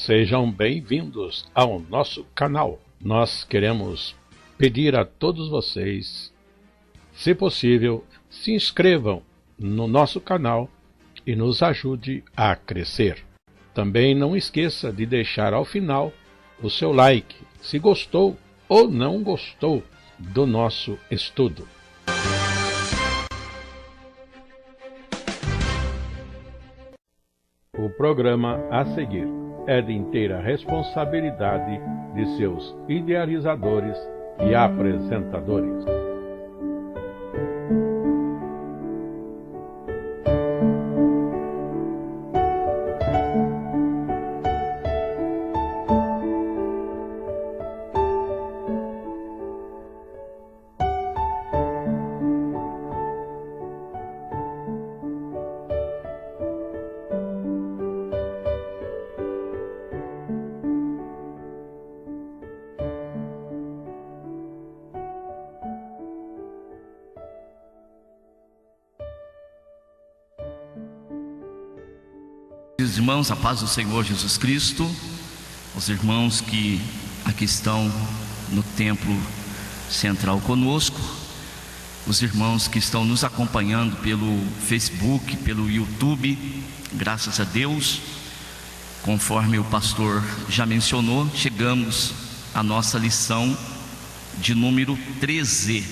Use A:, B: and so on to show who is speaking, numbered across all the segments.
A: Sejam bem-vindos ao nosso canal. Nós queremos pedir a todos vocês, se possível, se inscrevam no nosso canal e nos ajude a crescer. Também não esqueça de deixar ao final o seu like, se gostou ou não gostou do nosso estudo. O programa a seguir é de inteira responsabilidade de seus idealizadores e apresentadores.
B: Irmãos, a paz do Senhor Jesus Cristo, os irmãos que aqui estão no templo central conosco, os irmãos que estão nos acompanhando pelo Facebook, pelo YouTube, graças a Deus, conforme o pastor já mencionou, chegamos à nossa lição de número 13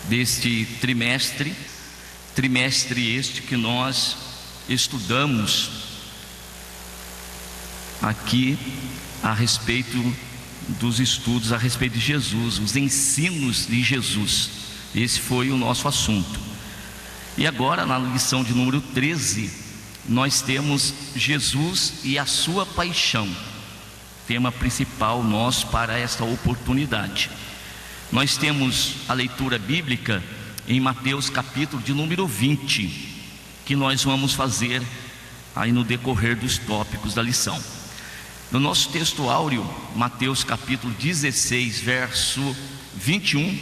B: deste trimestre este que nós estudamos aqui a respeito dos estudos a respeito de Jesus, os ensinos de Jesus. Esse foi o nosso assunto. E agora, na lição de número 13, nós temos Jesus e a sua paixão, tema principal nosso para esta oportunidade. Nós temos a leitura bíblica em Mateus capítulo de número 20, que nós vamos fazer aí no decorrer dos tópicos da lição. No nosso texto áureo, Mateus capítulo 16, verso 21,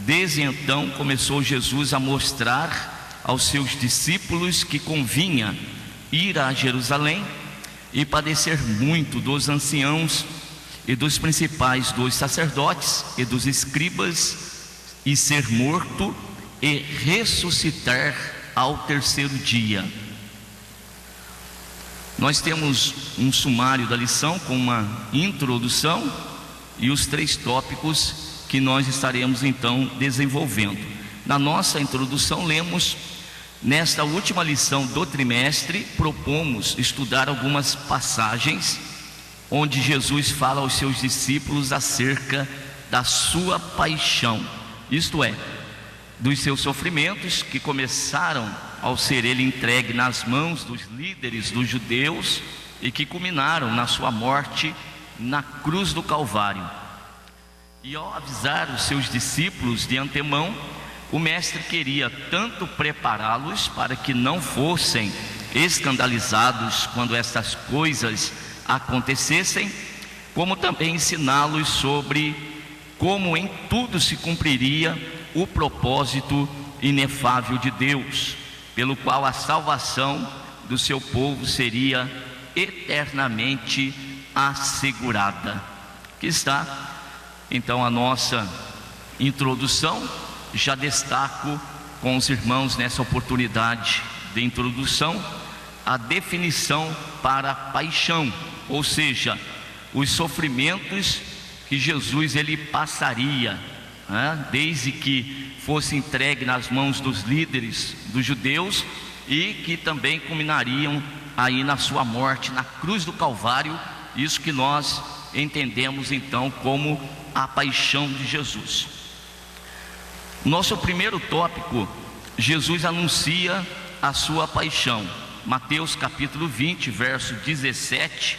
B: desde então começou Jesus a mostrar aos seus discípulos que convinha ir a Jerusalém e padecer muito dos anciãos e dos principais dos sacerdotes e dos escribas, e ser morto e ressuscitar ao terceiro dia. Nós temos um sumário da lição com uma introdução e os 3 tópicos que nós estaremos então desenvolvendo. Na nossa introdução lemos: nesta última lição do trimestre, propomos estudar algumas passagens onde Jesus fala aos seus discípulos acerca da sua paixão, isto é, dos seus sofrimentos que começaram ao ser ele entregue nas mãos dos líderes dos judeus e que culminaram na sua morte na cruz do Calvário. E ao avisar os seus discípulos de antemão, o mestre queria tanto prepará-los para que não fossem escandalizados quando estas coisas acontecessem, como também ensiná-los sobre como em tudo se cumpriria o propósito inefável de Deus, pelo qual a salvação do seu povo seria eternamente assegurada. Aqui está então a nossa introdução. Já destaco com os irmãos nessa oportunidade de introdução a definição para a paixão, ou seja, os sofrimentos que Jesus ele passaria, desde que fosse entregue nas mãos dos líderes dos judeus e que também culminariam aí na sua morte na cruz do Calvário. Isso que nós entendemos então como a paixão de Jesus. Nosso primeiro tópico, Jesus anuncia a sua paixão. Mateus capítulo 20, verso 17,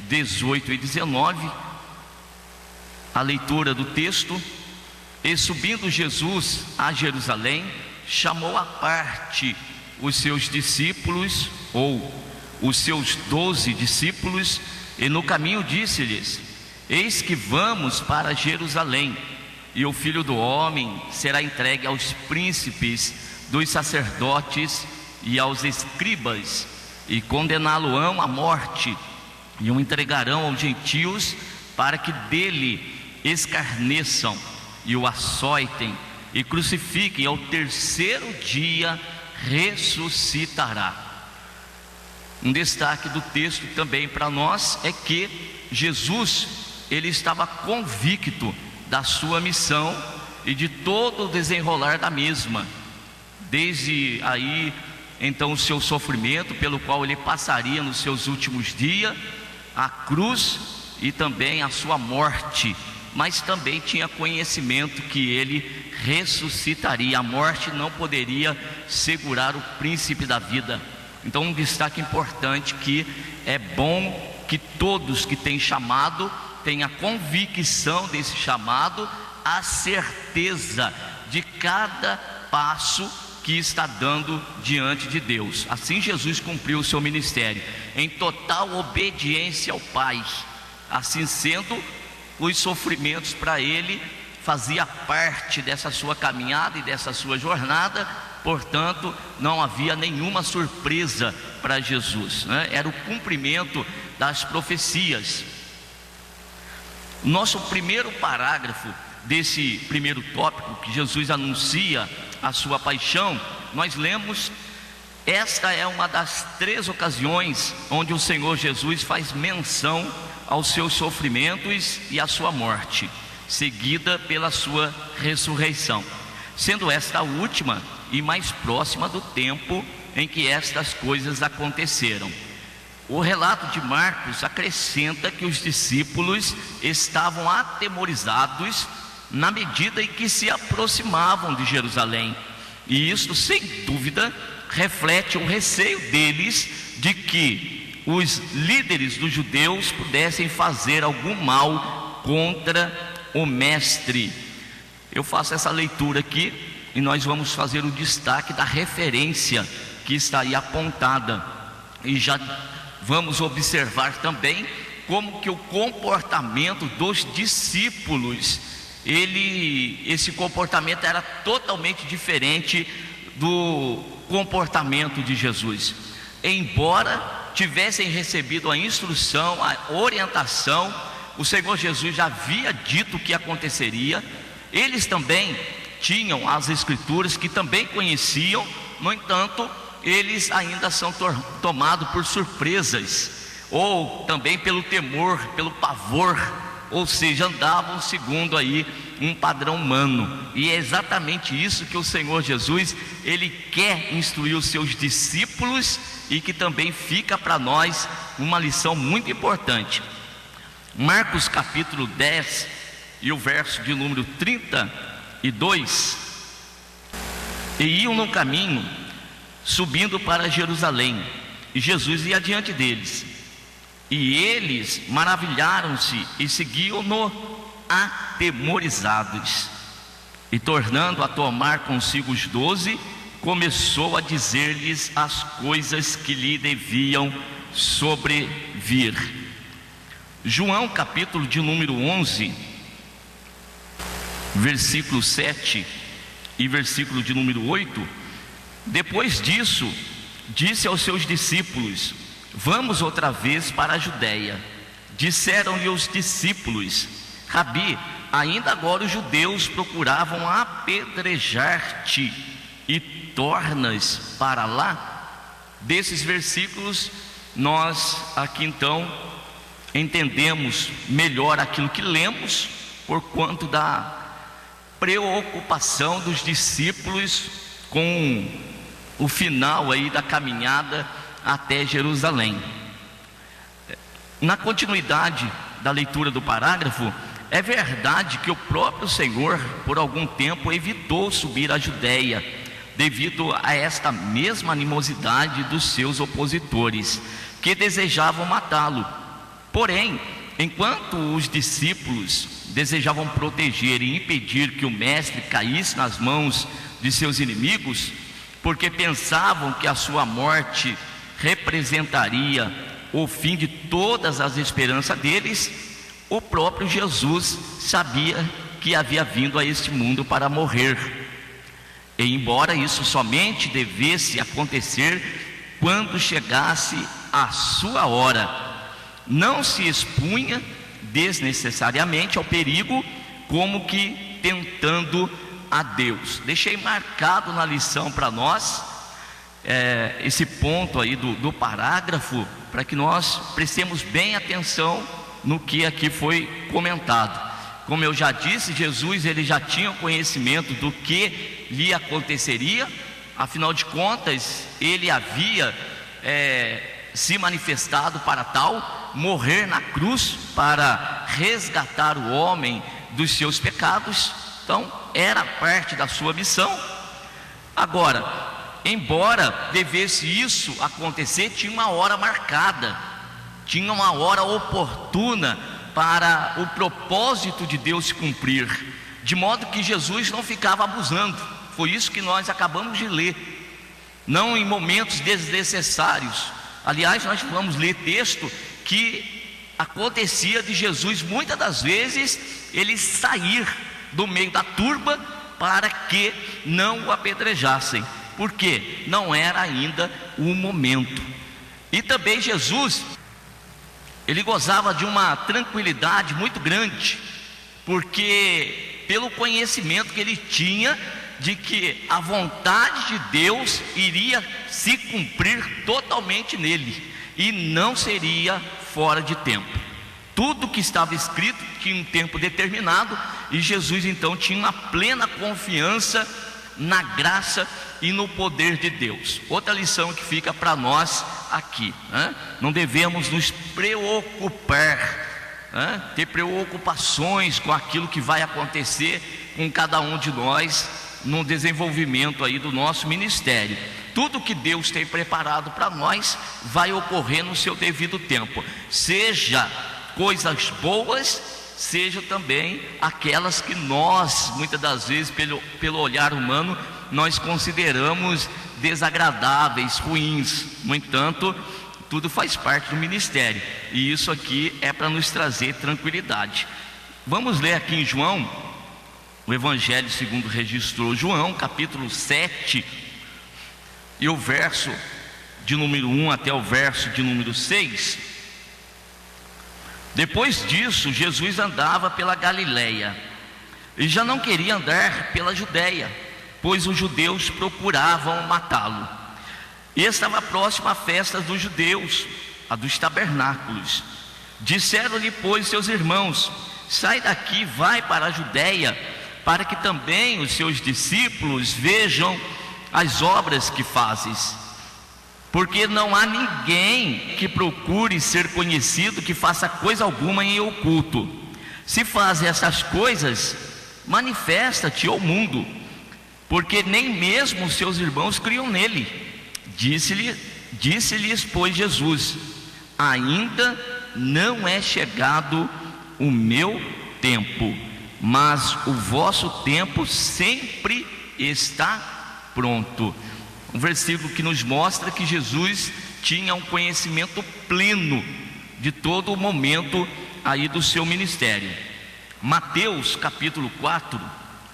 B: 18 e 19. A leitura do texto: e subindo Jesus a Jerusalém, chamou à parte os seus discípulos, ou os seus 12 discípulos, e no caminho disse-lhes: eis que vamos para Jerusalém, e o Filho do Homem será entregue aos príncipes dos sacerdotes e aos escribas, e condená-lo-ão à morte, e o entregarão aos gentios para que dele escarneçam e o açoitem e crucifiquem. Ao terceiro dia ressuscitará. Um destaque do texto também para nós é que Jesus, ele estava convicto da sua missão e de todo o desenrolar da mesma, desde aí então o seu sofrimento pelo qual ele passaria nos seus últimos dias, a cruz e também a sua morte, mas também tinha conhecimento que ele ressuscitaria. A morte não poderia segurar o príncipe da vida. Então, um destaque importante, que é bom que todos que têm chamado tenham a convicção desse chamado, a certeza de cada passo que está dando diante de Deus. Assim Jesus cumpriu o seu ministério, em total obediência ao Pai. Assim sendo, os sofrimentos para ele fazia parte dessa sua caminhada e dessa sua jornada. Portanto, não havia nenhuma surpresa para Jesus, né? Era o cumprimento das profecias. Nosso primeiro parágrafo desse primeiro tópico, que Jesus anuncia a sua paixão, nós lemos: esta é uma das 3 ocasiões onde o Senhor Jesus faz menção aos seus sofrimentos e à sua morte, seguida pela sua ressurreição, sendo esta a última e mais próxima do tempo em que estas coisas aconteceram. O relato de Marcos acrescenta que os discípulos estavam atemorizados na medida em que se aproximavam de Jerusalém, e isso sem dúvida reflete o receio deles de que os líderes dos judeus pudessem fazer algum mal contra o mestre. Eu faço essa leitura aqui e nós vamos fazer o destaque da referência que está aí apontada, e já vamos observar também como que o comportamento dos discípulos, esse comportamento era totalmente diferente do comportamento de Jesus. Embora tivessem recebido a instrução, a orientação, o Senhor Jesus já havia dito o que aconteceria. Eles também tinham as escrituras que também conheciam. No entanto, eles ainda são tomados por surpresas, ou também pelo temor, pelo pavor, ou seja, andavam segundo aí um padrão humano. E é exatamente isso que o Senhor Jesus, ele quer instruir os seus discípulos, e que também fica para nós uma lição muito importante. Marcos capítulo 10 e o verso de número 32: e iam no caminho subindo para Jerusalém, e Jesus ia diante deles, e eles maravilharam-se e seguiam-no atemorizados. E tornando a tomar consigo os 12, começou a dizer-lhes as coisas que lhe deviam sobrevir. João capítulo de número 11, versículo 7 e versículo de número 8: depois disso, disse aos seus discípulos: vamos outra vez para a Judéia. Disseram-lhe os discípulos: Rabi, ainda agora os judeus procuravam apedrejar-te, e tornas para lá? Desses versículos, nós aqui então entendemos melhor aquilo que lemos, por quanto da preocupação dos discípulos com o final aí da caminhada até Jerusalém. Na continuidade da leitura do parágrafo, é verdade que o próprio Senhor por algum tempo evitou subir à Judéia, devido a esta mesma animosidade dos seus opositores, que desejavam matá-lo. Porém, enquanto os discípulos desejavam proteger e impedir que o mestre caísse nas mãos de seus inimigos, porque pensavam que a sua morte representaria o fim de todas as esperanças deles, o próprio Jesus sabia que havia vindo a este mundo para morrer. E embora isso somente devesse acontecer quando chegasse a sua hora, não se expunha desnecessariamente ao perigo, como que tentando a Deus. Deixei marcado na lição para nós esse ponto aí do parágrafo, para que nós prestemos bem atenção no que aqui foi comentado. Como eu já disse, Jesus ele já tinha conhecimento do que lhe aconteceria, afinal de contas, ele havia se manifestado para tal, morrer na cruz para resgatar o homem dos seus pecados. Então, era parte da sua missão. Agora, embora devesse isso acontecer, tinha uma hora marcada, tinha uma hora oportuna para o propósito de Deus se cumprir, de modo que Jesus não ficava abusando. Foi isso que nós acabamos de ler, não em momentos desnecessários. Aliás, nós vamos ler texto que acontecia de Jesus, muitas das vezes, ele sair do meio da turba para que não o apedrejassem, porque não era ainda o momento. E também Jesus, ele gozava de uma tranquilidade muito grande, porque pelo conhecimento que ele tinha de que a vontade de Deus iria se cumprir totalmente nele, e não seria fora de tempo. Tudo que estava escrito tinha um tempo determinado, e Jesus então tinha uma plena confiança na graça e no poder de Deus. Outra lição que fica para nós aqui, não devemos nos preocupar, ter preocupações com aquilo que vai acontecer com cada um de nós no desenvolvimento aí do nosso ministério. Tudo que Deus tem preparado para nós vai ocorrer no seu devido tempo, seja coisas boas, seja também aquelas que nós, muitas das vezes, pelo olhar humano, nós consideramos desagradáveis, ruins. No entanto, tudo faz parte do ministério, e isso aqui é para nos trazer tranquilidade. Vamos ler aqui em João, o Evangelho segundo registrou João, capítulo 7, e o verso de número 1 até o verso de número 6. Depois disso, Jesus andava pela Galileia, e já não queria andar pela Judéia, pois os judeus procuravam matá-lo. E estava próxima a festa dos judeus, a dos tabernáculos. Disseram-lhe, pois, seus irmãos: sai daqui, vai para a Judéia, para que também os seus discípulos vejam as obras que fazes. Porque não há ninguém que procure ser conhecido que faça coisa alguma em oculto. Se faz essas coisas, manifesta-te ao mundo, porque nem mesmo os seus irmãos criam nele. Disse-lhes, pois, Jesus: ainda não é chegado o meu tempo, mas o vosso tempo sempre está pronto. Um versículo que nos mostra que Jesus tinha um conhecimento pleno de todo o momento aí do seu ministério. Mateus capítulo 4,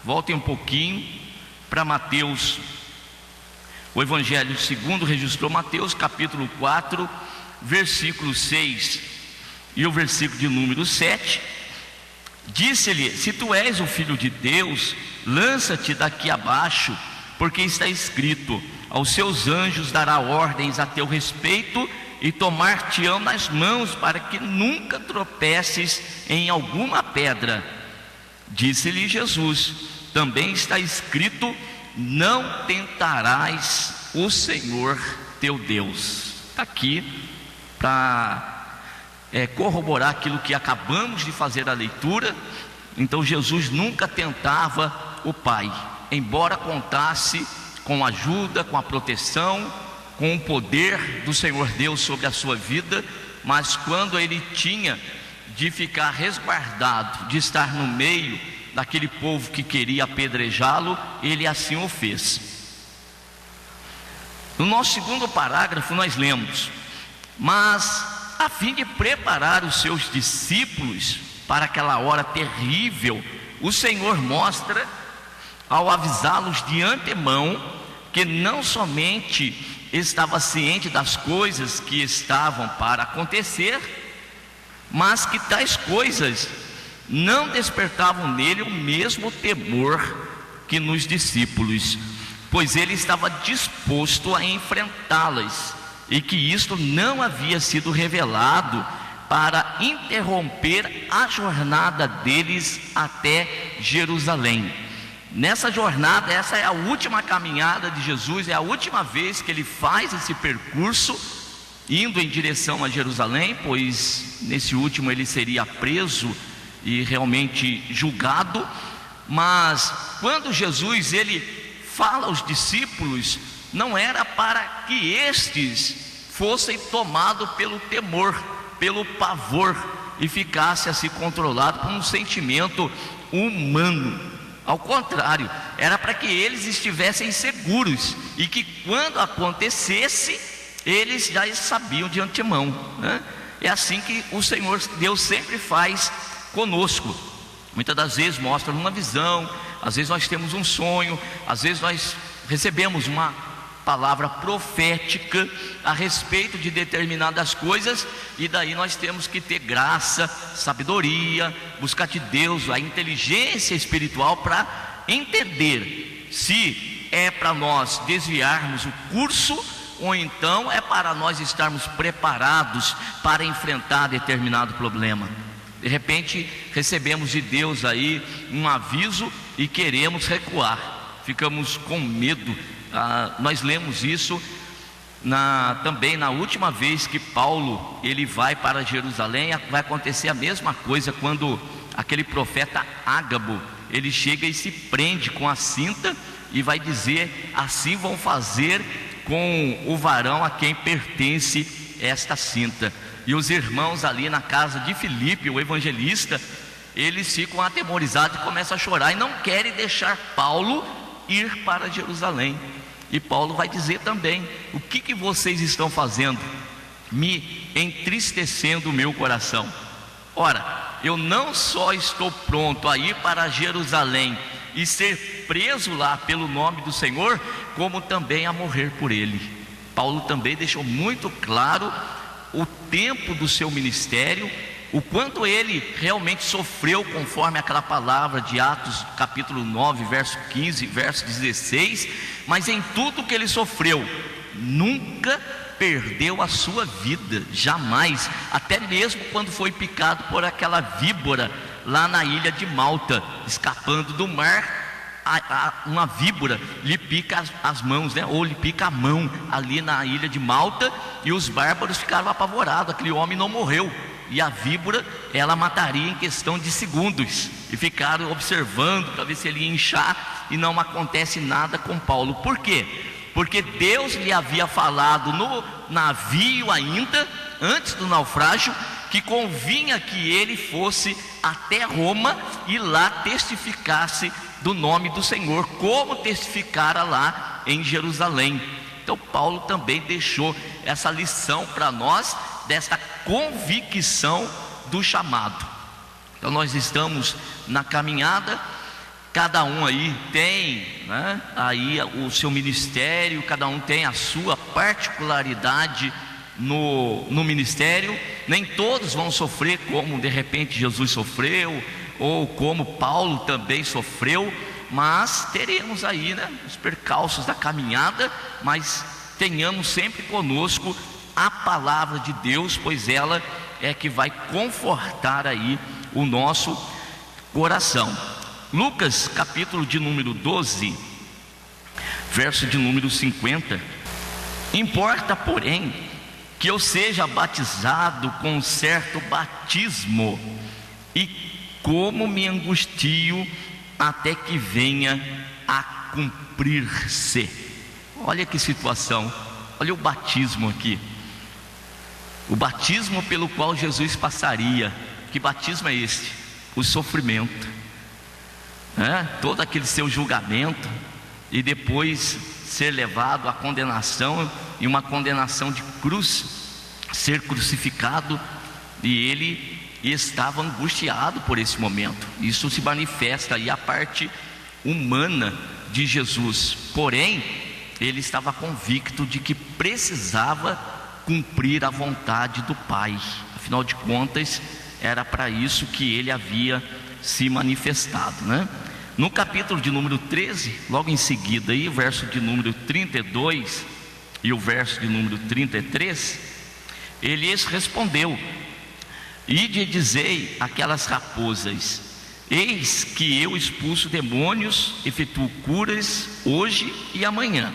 B: voltem um pouquinho para Mateus, o Evangelho segundo registrou Mateus capítulo 4, versículo 6 e o versículo de número 7. Disse-lhe: se tu és o Filho de Deus, lança-te daqui abaixo, porque está escrito: aos seus anjos dará ordens a teu respeito, e tomar-te-ão nas mãos, para que nunca tropeces em alguma pedra. Disse-lhe Jesus: também está escrito: não tentarás o Senhor teu Deus. Está aqui para corroborar aquilo que acabamos de fazer a leitura. Então Jesus nunca tentava o Pai, embora contasse com a ajuda, com a proteção, com o poder do Senhor Deus sobre a sua vida. Mas quando ele tinha de ficar resguardado, de estar no meio daquele povo que queria apedrejá-lo, ele assim o fez. No nosso segundo parágrafo nós lemos: mas a fim de preparar os seus discípulos para aquela hora terrível, o Senhor mostra, ao avisá-los de antemão, que não somente estava ciente das coisas que estavam para acontecer, mas que tais coisas não despertavam nele o mesmo temor que nos discípulos, pois ele estava disposto a enfrentá-las, e que isto não havia sido revelado para interromper a jornada deles até Jerusalém. Nessa jornada, essa é a última caminhada de Jesus, é a última vez que ele faz esse percurso, indo em direção a Jerusalém, pois nesse último ele seria preso e realmente julgado. Mas quando Jesus ele fala aos discípulos, não era para que estes fossem tomados pelo temor, pelo pavor, e ficasse assim controlado por um sentimento humano. Ao contrário, era para que eles estivessem seguros, e que quando acontecesse, eles já sabiam de antemão, né? É assim que o Senhor Deus sempre faz conosco. Muitas das vezes mostra uma visão, às vezes nós temos um sonho, às vezes nós recebemos uma palavra profética a respeito de determinadas coisas, e daí nós temos que ter graça, sabedoria, buscar de Deus a inteligência espiritual para entender se é para nós desviarmos o curso, ou então é para nós estarmos preparados para enfrentar determinado problema. De repente recebemos de Deus aí um aviso e queremos recuar, ficamos com medo. Nós lemos isso também na última vez que Paulo ele vai para Jerusalém. Vai acontecer a mesma coisa quando aquele profeta Ágabo ele chega e se prende com a cinta, e vai dizer: assim vão fazer com o varão a quem pertence esta cinta. E os irmãos ali na casa de Filipe, o evangelista, eles ficam atemorizados e começam a chorar, e não querem deixar Paulo ir para Jerusalém. E Paulo vai dizer também: o que vocês estão fazendo? Me entristecendo o meu coração. Ora, eu não só estou pronto a ir para Jerusalém e ser preso lá pelo nome do Senhor, como também a morrer por ele. Paulo também deixou muito claro o tempo do seu ministério, o quanto ele realmente sofreu, conforme aquela palavra de Atos capítulo 9, verso 15, verso 16. Mas em tudo que ele sofreu, nunca perdeu a sua vida, jamais. Até mesmo quando foi picado por aquela víbora lá na ilha de Malta, escapando do mar, uma víbora lhe pica as mãos, né? Ou lhe pica a mão ali na ilha de Malta, e os bárbaros ficaram apavorados. Aquele homem não morreu, e a víbora ela mataria em questão de segundos, e ficaram observando para ver se ele ia inchar, e não acontece nada com Paulo. Por quê? Porque Deus lhe havia falado no navio ainda, antes do naufrágio, que convinha que ele fosse até Roma e lá testificasse do nome do Senhor, como testificara lá em Jerusalém. Então Paulo também deixou essa lição para nós, desta convicção do chamado. Então nós estamos na caminhada, cada um aí tem, né, aí o seu ministério, cada um tem a sua particularidade no ministério. Nem todos vão sofrer como de repente Jesus sofreu, ou como Paulo também sofreu, mas teremos aí, né, os percalços da caminhada. Mas tenhamos sempre conosco a palavra de Deus, pois ela é que vai confortar aí o nosso coração. Lucas capítulo de número 12, verso de número 50. Importa, porém, que eu seja batizado com certo batismo, e como me angustio até que venha a cumprir-se. Olha que situação, olha o batismo aqui, o batismo pelo qual Jesus passaria. Que batismo é este? O sofrimento, todo aquele seu julgamento, e depois ser levado à condenação, e uma condenação de cruz, ser crucificado, e ele estava angustiado por esse momento. Isso se manifesta aí a parte humana de Jesus, porém ele estava convicto de que precisava cumprir a vontade do Pai. Afinal de contas, era para isso que ele havia se manifestado, né? No capítulo de número 13, logo em seguida, aí, o verso de número 32 e o verso de número 33, ele respondeu: ide e dizei àquelas raposas: eis que eu expulso demônios, efetuo curas hoje e amanhã,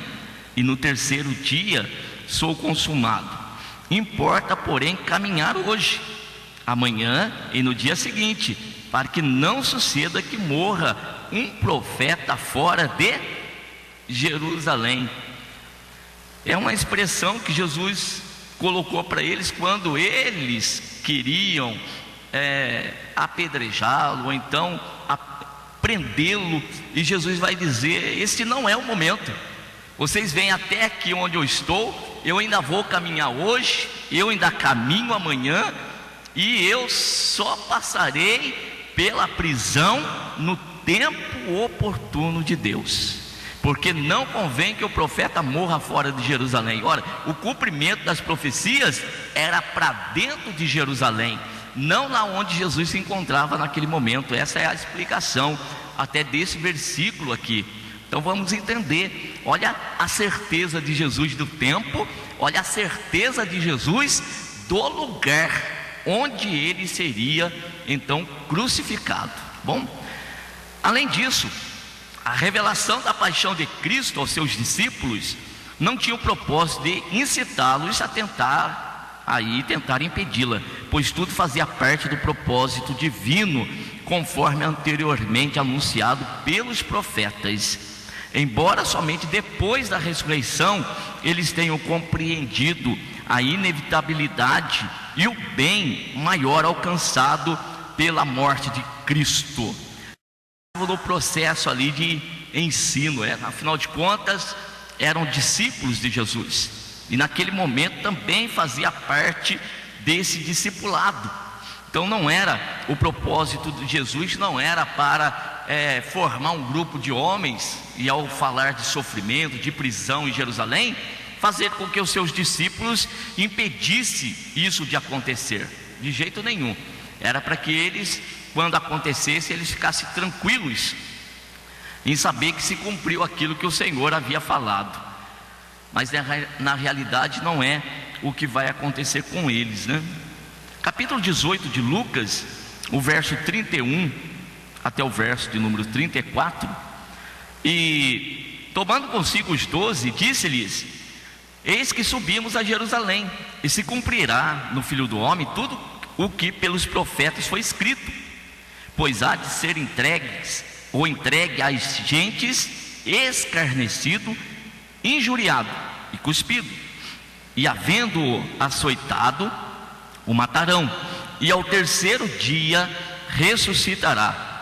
B: e no terceiro dia sou consumado. Importa, porém, caminhar hoje, amanhã e no dia seguinte, para que não suceda que morra um profeta fora de Jerusalém. É uma expressão que Jesus colocou para eles quando eles queriam apedrejá-lo, ou então prendê-lo, e Jesus vai dizer: este não é o momento. Vocês vêm até aqui onde eu estou, eu ainda vou caminhar hoje, eu ainda caminho amanhã, e eu só passarei pela prisão no tempo oportuno de Deus, porque não convém que o profeta morra fora de Jerusalém. Ora, o cumprimento das profecias era para dentro de Jerusalém, não lá onde Jesus se encontrava naquele momento. Essa é a explicação até desse versículo aqui. Então vamos entender. Olha a certeza de Jesus do tempo, olha a certeza de Jesus do lugar onde ele seria então crucificado. Bom, além disso, a revelação da paixão de Cristo aos seus discípulos não tinha o propósito de incitá-los a tentar impedi-la, pois tudo fazia parte do propósito divino, conforme anteriormente anunciado pelos profetas. Embora somente depois da ressurreição eles tenham compreendido a inevitabilidade e o bem maior alcançado pela morte de Cristo. No processo ali de ensino, afinal de contas eram discípulos de Jesus, e naquele momento também fazia parte desse discipulado. Então não era o propósito de Jesus, não era para formar um grupo de homens e, ao falar de sofrimento, de prisão em Jerusalém, fazer com que os seus discípulos impedissem isso de acontecer. De jeito nenhum. Era para que eles, quando acontecesse, eles ficassem tranquilos em saber que se cumpriu aquilo que o Senhor havia falado. Mas na realidade não é o que vai acontecer com eles, né? Capítulo 18 de Lucas, o verso 31 até o verso de número 34. E tomando consigo os 12, disse-lhes: eis que subimos a Jerusalém, e se cumprirá no Filho do Homem tudo o que pelos profetas foi escrito, pois há de ser entregue às gentes, escarnecido, injuriado e cuspido, e havendo-o açoitado, o matarão, e ao terceiro dia ressuscitará.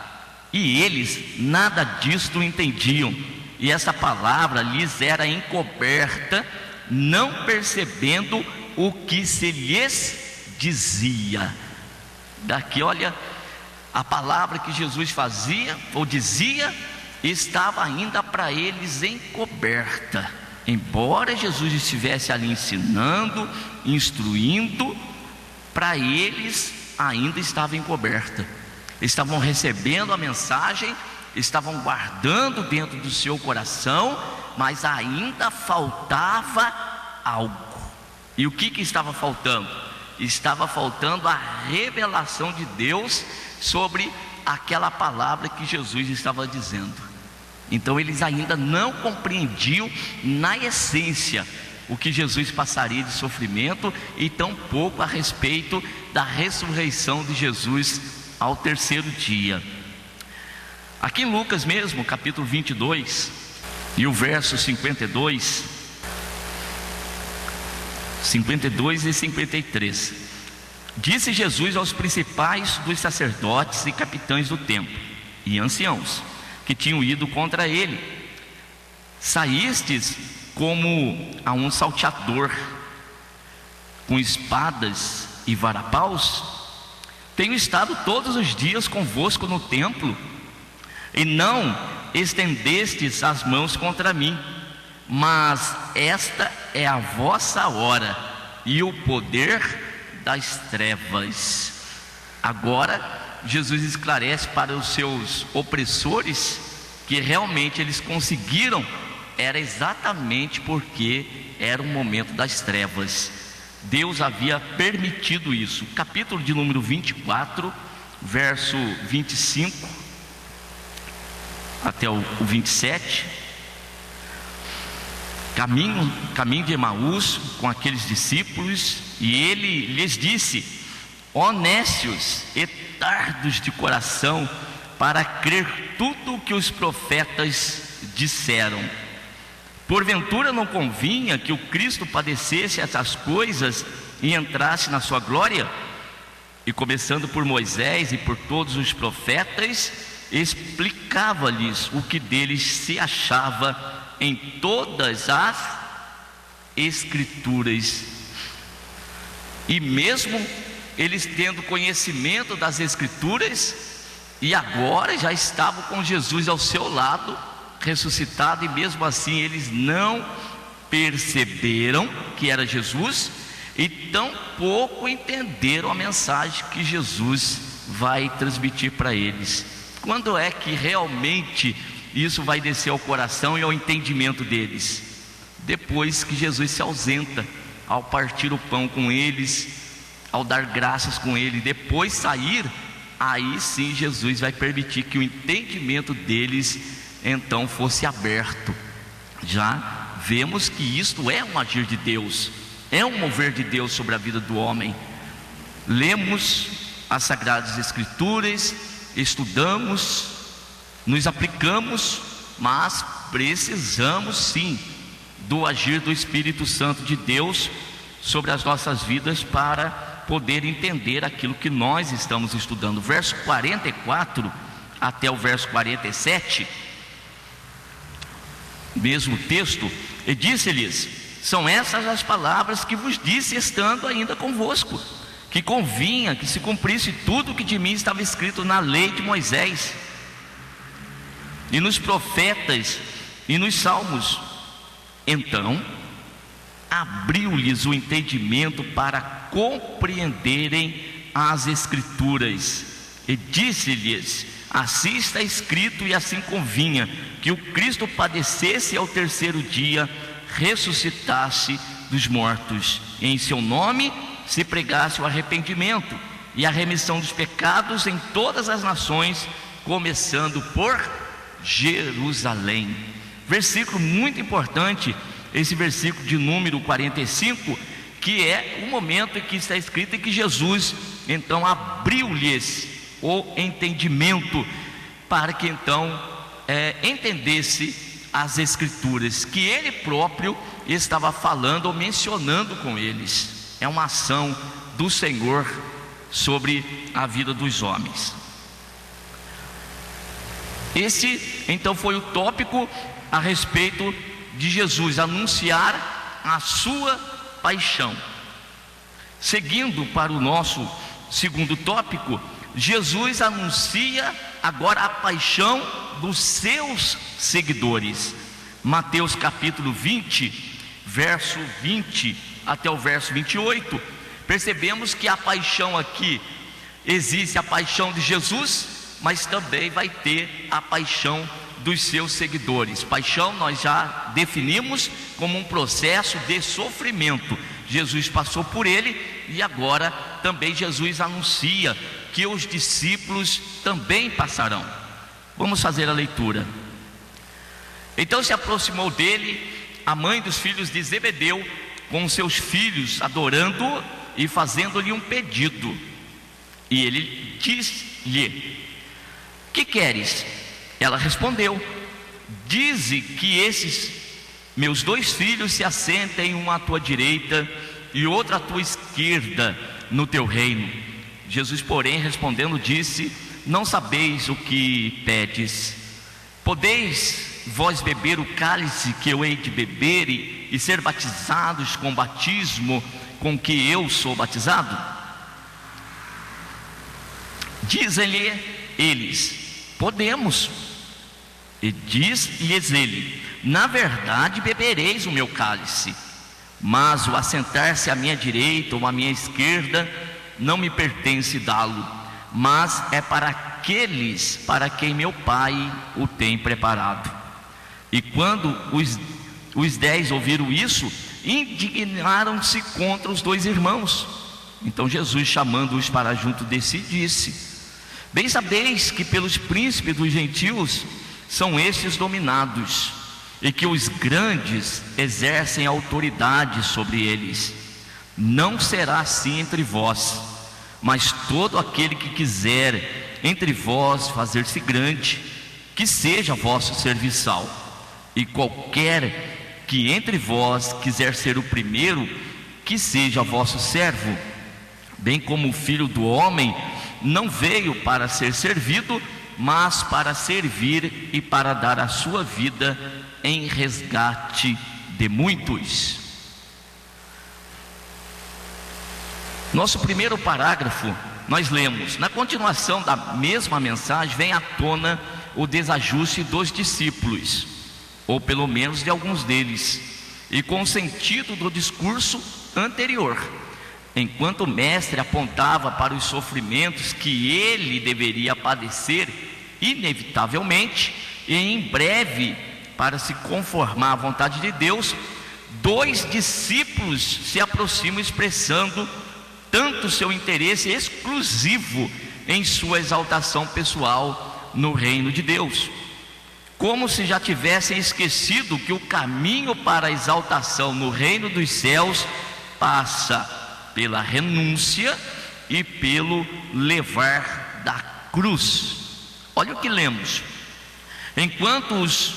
B: E eles nada disto entendiam, e essa palavra lhes era encoberta, não percebendo o que se lhes dizia. Daqui, olha, a palavra que Jesus fazia ou dizia estava ainda para eles encoberta. Embora Jesus estivesse ali ensinando, instruindo, para eles ainda estava encoberta. Estavam recebendo a mensagem, estavam guardando dentro do seu coração, mas ainda faltava algo. E o que estava faltando? Estava faltando a revelação de Deus sobre aquela palavra que Jesus estava dizendo. Então eles ainda não compreendiam na essência o que Jesus passaria de sofrimento, e tampouco a respeito da ressurreição de Jesus ao terceiro dia. Aqui em Lucas mesmo, capítulo 22 e o verso 52 e 53, disse Jesus aos principais dos sacerdotes e capitães do templo e anciãos que tinham ido contra ele: saístes como a um salteador com espadas e varapaus? Tenho estado todos os dias convosco no templo, e não estendestes as mãos contra mim. Mas esta é a vossa hora e o poder das trevas. Agora Jesus esclarece para os seus opressores que realmente eles conseguiram, era exatamente porque era um momento das trevas. Deus havia permitido isso. Capítulo de número 24, verso 25 até o 27. Caminho de Emaús com aqueles discípulos, e ele lhes disse: ó nécios e tardos de coração, para crer tudo o que os profetas disseram. Porventura não convinha que o Cristo padecesse essas coisas e entrasse na sua glória? E começando por Moisés e por todos os profetas, explicava-lhes o que deles se achava em todas as Escrituras. E mesmo eles tendo conhecimento das Escrituras, e agora já estavam com Jesus ao seu lado, ressuscitado, e mesmo assim eles não perceberam que era Jesus, e tampouco entenderam a mensagem que Jesus vai transmitir para eles. Quando é que realmente isso vai descer ao coração e ao entendimento deles? Depois que Jesus se ausenta, ao partir o pão com eles, ao dar graças com ele, depois sair, aí sim Jesus vai permitir que o entendimento deles então fosse aberto. Já vemos que isto é um agir de Deus, é um mover de Deus sobre a vida do homem. Lemos as Sagradas Escrituras, estudamos, nos aplicamos, mas precisamos sim do agir do Espírito Santo de Deus sobre as nossas vidas para poder entender aquilo que nós estamos estudando. Verso 44 até o verso 47, mesmo texto, e disse-lhes: são essas as palavras que vos disse estando ainda convosco, que convinha que se cumprisse tudo o que de mim estava escrito na lei de Moisés, e nos profetas, e nos salmos. Então abriu-lhes o entendimento para compreenderem as Escrituras, e disse-lhes: assim está escrito e assim convinha, que o Cristo padecesse e ao terceiro dia ressuscitasse dos mortos, e em seu nome se pregasse o arrependimento e a remissão dos pecados em todas as nações, começando por Jerusalém. Versículo muito importante, esse versículo de número 45, que é o momento em que está escrito em que Jesus então abriu-lhes o entendimento para que então entendesse as Escrituras, que ele próprio estava falando ou mencionando com eles. É uma ação do Senhor sobre a vida dos homens. Esse então foi o tópico a respeito de Jesus anunciar a sua paixão. Seguindo para o nosso segundo tópico, Jesus anuncia agora a paixão dos seus seguidores. Mateus capítulo 20, verso 20 até o verso 28, percebemos que a paixão aqui, existe a paixão de Jesus, mas também vai ter a paixão dos seus seguidores. Paixão nós já definimos como um processo de sofrimento. Jesus passou por ele, e agora também Jesus anuncia que os discípulos também passarão. Vamos fazer a leitura. Então se aproximou dele a mãe dos filhos de Zebedeu com seus filhos, adorando e fazendo-lhe um pedido. E ele disse-lhe: que queres? Ela respondeu: dize que esses meus 2 filhos se assentem, um à tua direita e outro à tua esquerda no teu reino. Jesus, porém, respondendo, disse: não sabeis o que pedes. Podeis vós beber o cálice que eu hei de beber e ser batizados com o batismo com que eu sou batizado? Dizem-lhe eles: podemos. E diz-lhes ele: na verdade bebereis o meu cálice, mas o assentar-se à minha direita ou à minha esquerda não me pertence dá-lo, mas é para aqueles para quem meu Pai o tem preparado. E quando os 10 ouviram isso, indignaram-se contra os 2 irmãos. Então Jesus, chamando-os para junto de si, disse: bem sabeis que pelos príncipes dos gentios são estes dominados, e que os grandes exercem autoridade sobre eles. Não será assim entre vós, mas todo aquele que quiser entre vós fazer-se grande, que seja vosso serviçal. E qualquer que entre vós quiser ser o primeiro, que seja vosso servo. Bem como o Filho do Homem não veio para ser servido, mas para servir e para dar a sua vida em resgate de muitos. Nosso primeiro parágrafo, nós lemos: na continuação da mesma mensagem, vem à tona o desajuste dos discípulos, ou pelo menos de alguns deles, e com o sentido do discurso anterior. Enquanto o mestre apontava para os sofrimentos que ele deveria padecer inevitavelmente, e em breve para se conformar à vontade de Deus, 2 discípulos se aproximam expressando tanto seu interesse exclusivo em sua exaltação pessoal no reino de Deus, como se já tivessem esquecido que o caminho para a exaltação no reino dos céus passa pela renúncia e pelo levar da cruz. Olha o que lemos: enquanto os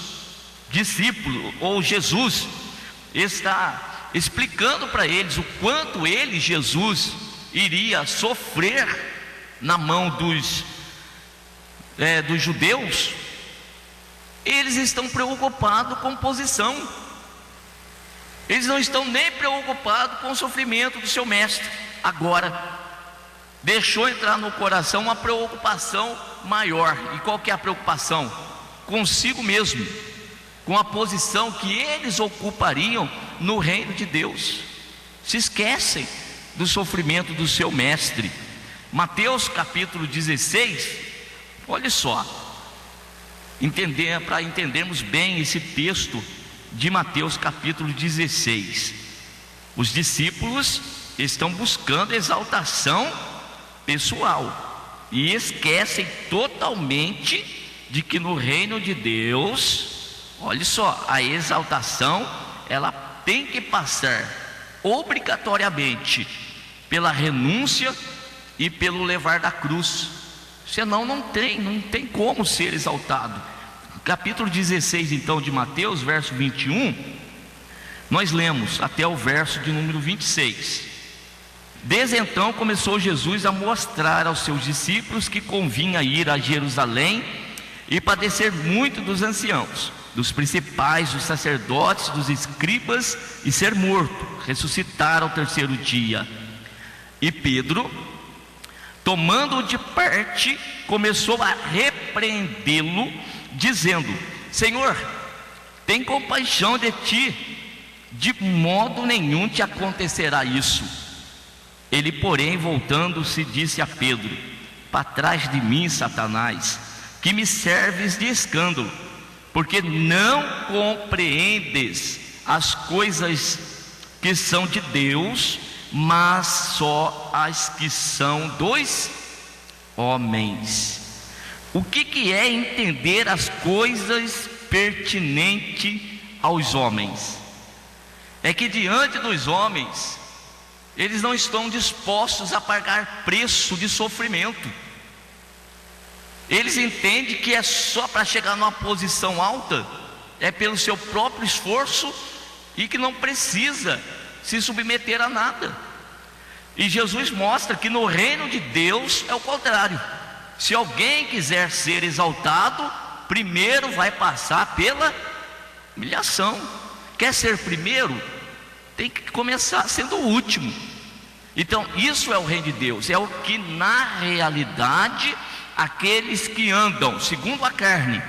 B: discípulos, ou Jesus, está explicando para eles o quanto ele, Jesus, iria sofrer na mão dos judeus, eles estão preocupados com posição. Eles não estão nem preocupados com o sofrimento do seu mestre. Agora, deixou entrar no coração uma preocupação maior. E qual que é a preocupação? Consigo mesmo, com a posição que eles ocupariam no reino de Deus. Se esquecem do sofrimento do seu mestre. Mateus capítulo 16, olha só, para entendermos bem esse texto de Mateus capítulo 16. Os discípulos estão buscando exaltação pessoal e esquecem totalmente de que no reino de Deus, olha só, a exaltação ela tem que passar obrigatoriamente pela renúncia e pelo levar da cruz, senão não tem como ser exaltado. Capítulo 16 então de Mateus, verso 21, nós lemos até o verso de número 26. Desde então começou Jesus a mostrar aos seus discípulos que convinha ir a Jerusalém e padecer muito dos anciãos, dos principais, dos sacerdotes, dos escribas, e ser morto, ressuscitar ao 3º dia. E Pedro, tomando-o de parte, começou a repreendê-lo, dizendo: Senhor, tem compaixão de ti, de modo nenhum te acontecerá isso. Ele, porém, voltando-se, disse a Pedro: para trás de mim, Satanás, que me serves de escândalo, porque não compreendes as coisas que são de Deus, mas só as que são dos homens. O que é entender as coisas pertinentes aos homens? É que diante dos homens, eles não estão dispostos a pagar preço de sofrimento. Eles entendem que é só para chegar numa posição alta, é pelo seu próprio esforço, e que não precisa se submeter a nada. E Jesus mostra que no reino de Deus é o contrário. Se alguém quiser ser exaltado, primeiro vai passar pela humilhação. Quer ser primeiro? Tem que começar sendo o último. Então isso é o reino de Deus. É o que na realidade aqueles que andam segundo a carne,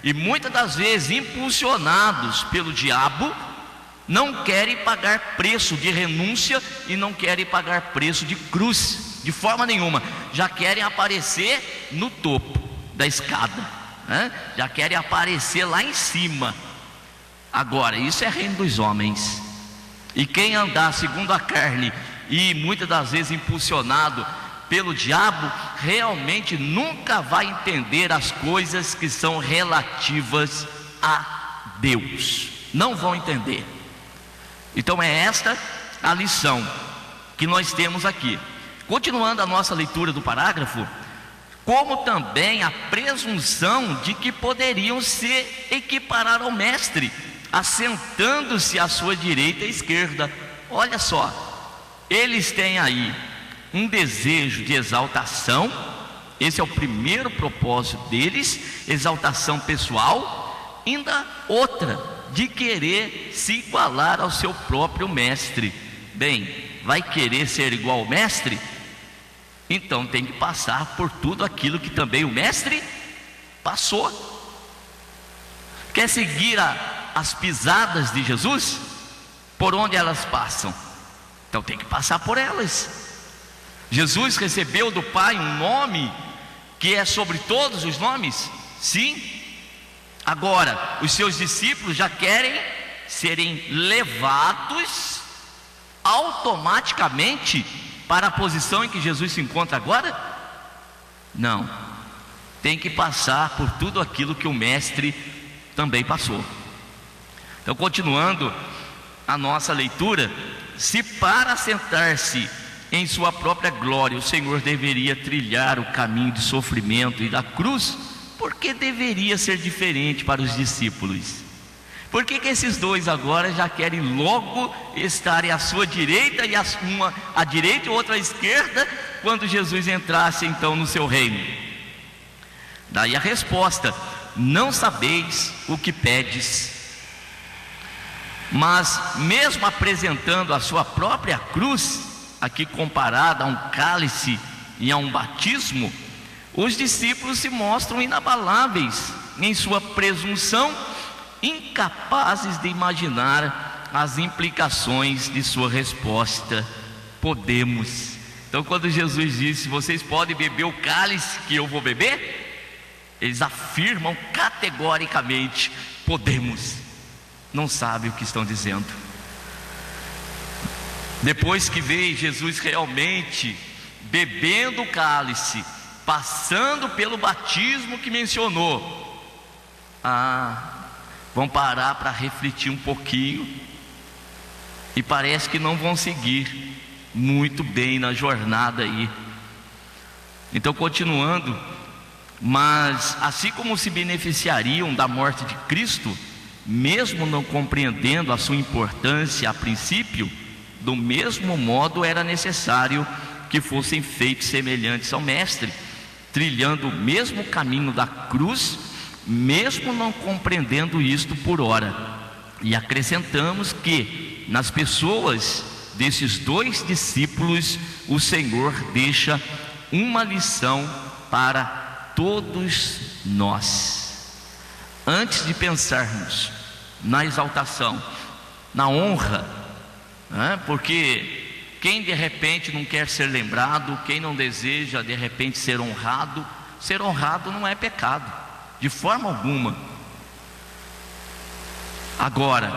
B: e muitas das vezes impulsionados pelo diabo, não querem pagar preço de renúncia e não querem pagar preço de cruz, de forma nenhuma. Já querem aparecer no topo da escada, né? Já querem aparecer lá em cima. Agora, isso é reino dos homens. E quem andar segundo a carne e muitas das vezes impulsionado pelo diabo, realmente nunca vai entender as coisas que são relativas a Deus. Não vão entender. Então é esta a lição que nós temos aqui. Continuando a nossa leitura do parágrafo, como também a presunção de que poderiam se equiparar ao mestre, assentando-se à sua direita e esquerda. Olha só, eles têm aí um desejo de exaltação. Esse é o primeiro propósito deles, exaltação pessoal. Ainda outra, de querer se igualar ao seu próprio mestre. Bem, vai querer ser igual ao mestre? Então tem que passar por tudo aquilo que também o mestre passou. Quer seguir as pisadas de Jesus? Por onde elas passam? Então tem que passar por elas. Jesus recebeu do Pai um nome que é sobre todos os nomes? Sim. Agora, os seus discípulos já querem serem levados automaticamente para a posição em que Jesus se encontra agora? Não. Tem que passar por tudo aquilo que o mestre também passou. Então, continuando a nossa leitura, se para sentar-se em sua própria glória o Senhor deveria trilhar o caminho de sofrimento e da cruz, por que deveria ser diferente para os discípulos? Por que esses dois agora já querem logo estarem à sua direita, e uma à direita e outra à esquerda, quando Jesus entrasse então no seu reino? Daí a resposta: não sabeis o que pedes. Mas mesmo apresentando a sua própria cruz, aqui comparada a um cálice e a um batismo, os discípulos se mostram inabaláveis em sua presunção, incapazes de imaginar as implicações de sua resposta: podemos. Então, quando Jesus disse: vocês podem beber o cálice que eu vou beber, eles afirmam categoricamente: podemos. Não sabem o que estão dizendo. Depois que veio Jesus realmente bebendo o cálice, passando pelo batismo que mencionou, vão parar para refletir um pouquinho, e parece que não vão seguir muito bem na jornada aí. Então, continuando, mas assim como se beneficiariam da morte de Cristo, mesmo não compreendendo a sua importância a princípio, do mesmo modo era necessário que fossem feitos semelhantes ao mestre, trilhando o mesmo caminho da cruz, mesmo não compreendendo isto por ora. E acrescentamos que nas pessoas desses dois discípulos o Senhor deixa uma lição para todos nós. Antes de pensarmos na exaltação, na honra, porque quem de repente não quer ser lembrado, quem não deseja de repente ser honrado não é pecado, de forma alguma. Agora,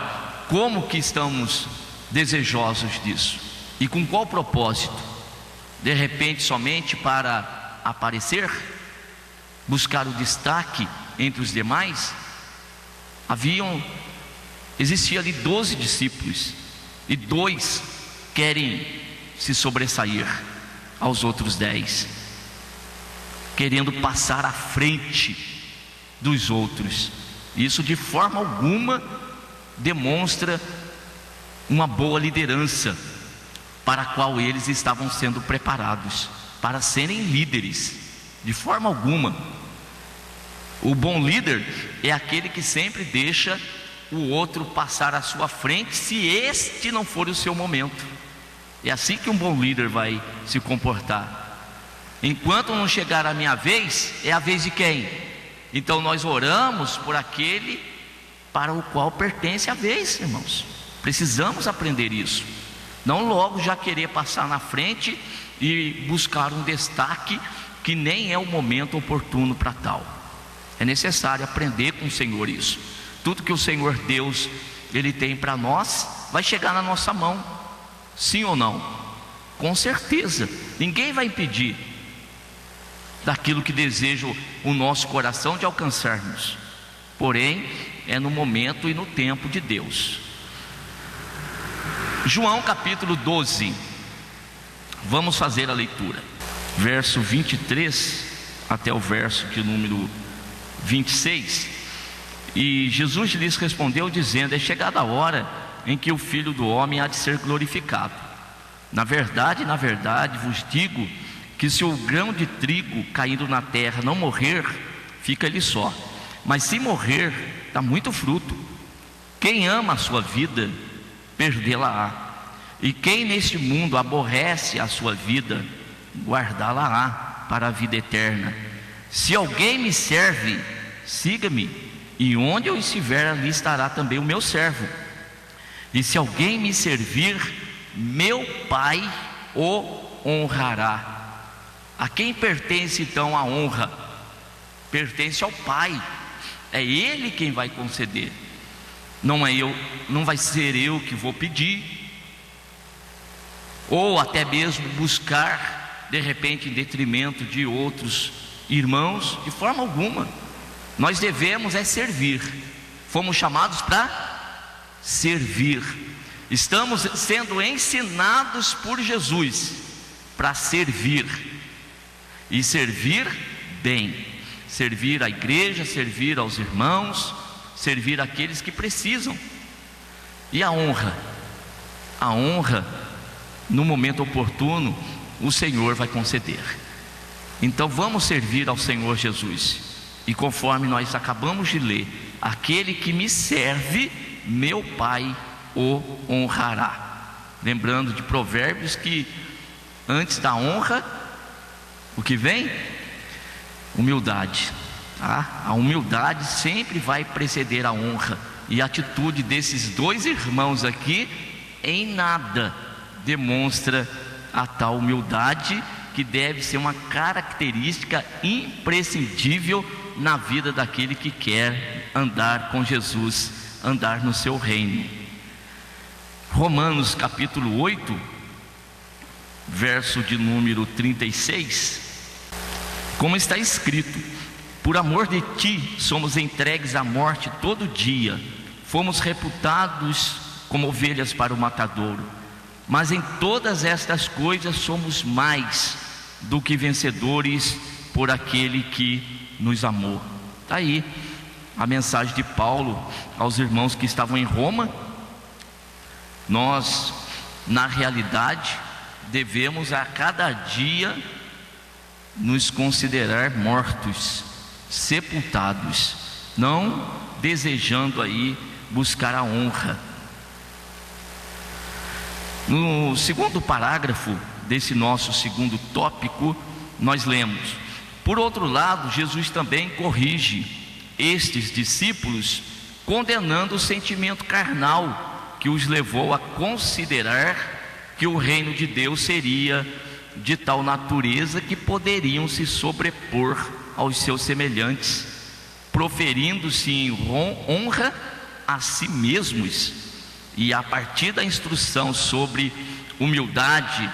B: como que estamos desejosos disso? E com qual propósito? De repente somente para aparecer? Buscar o destaque entre os demais? Existia ali 12 discípulos, e 2 querem se sobressair aos outros 10, querendo passar à frente dos outros. Isso de forma alguma demonstra uma boa liderança para a qual eles estavam sendo preparados para serem líderes. De forma alguma. O bom líder é aquele que sempre deixa o outro passar à sua frente, se este não for o seu momento. É assim que um bom líder vai se comportar. Enquanto não chegar a minha vez, é a vez de quem? Então nós oramos por aquele para o qual pertence a vez, irmãos. Precisamos aprender isso. Não logo já querer passar na frente e buscar um destaque que nem é o momento oportuno para tal. É necessário aprender com o Senhor isso. Tudo que o Senhor Deus, Ele tem para nós, vai chegar na nossa mão. Sim ou não? Com certeza. Ninguém vai impedir daquilo que deseja o nosso coração de alcançarmos. Porém, é no momento e no tempo de Deus. João capítulo 12. Vamos fazer a leitura. Verso 23 até o verso de número 26. E Jesus lhes respondeu dizendo: é chegada a hora em que o Filho do Homem há de ser glorificado. Na verdade, vos digo que se o grão de trigo caindo na terra não morrer, fica ele só, mas se morrer, dá muito fruto. Quem ama a sua vida, perdê-la-á, e quem neste mundo aborrece a sua vida, guardá-la-á para a vida eterna. Se alguém me serve, siga-me, e onde eu estiver, ali estará também o meu servo. E se alguém me servir, meu Pai o honrará. A quem pertence então a honra? Pertence ao Pai. É Ele quem vai conceder. Não é eu, não vai ser eu que vou pedir, ou até mesmo buscar de repente em detrimento de outros irmãos, de forma alguma. Nós devemos é servir. Fomos chamados para servir. Estamos sendo ensinados por Jesus para servir, e servir bem, servir a igreja, servir aos irmãos, servir aqueles que precisam. E a honra, no momento oportuno, o Senhor vai conceder. Então vamos servir ao Senhor Jesus. E conforme nós acabamos de ler, aquele que me serve, meu Pai o honrará. Lembrando de Provérbios que antes da honra, o que vem? Humildade. A humildade sempre vai preceder a honra. E a atitude desses dois irmãos aqui em nada demonstra a tal humildade, que deve ser uma característica imprescindível na vida daquele que quer andar com Jesus, andar no seu reino. Romanos capítulo 8, verso de número 36, como está escrito: por amor de ti somos entregues à morte todo dia, fomos reputados como ovelhas para o matadouro, mas em todas estas coisas somos mais do que vencedores por aquele que nos amou. Está aí a mensagem de Paulo aos irmãos que estavam em Roma. Nós, na realidade, devemos a cada dia nos considerar mortos, sepultados, não desejando aí buscar a honra. No segundo parágrafo desse nosso segundo tópico, nós lemos: por outro lado, Jesus também corrige estes discípulos, condenando o sentimento carnal que os levou a considerar que o reino de Deus seria de tal natureza que poderiam se sobrepor aos seus semelhantes, proferindo-se em honra a si mesmos. E a partir da instrução sobre humildade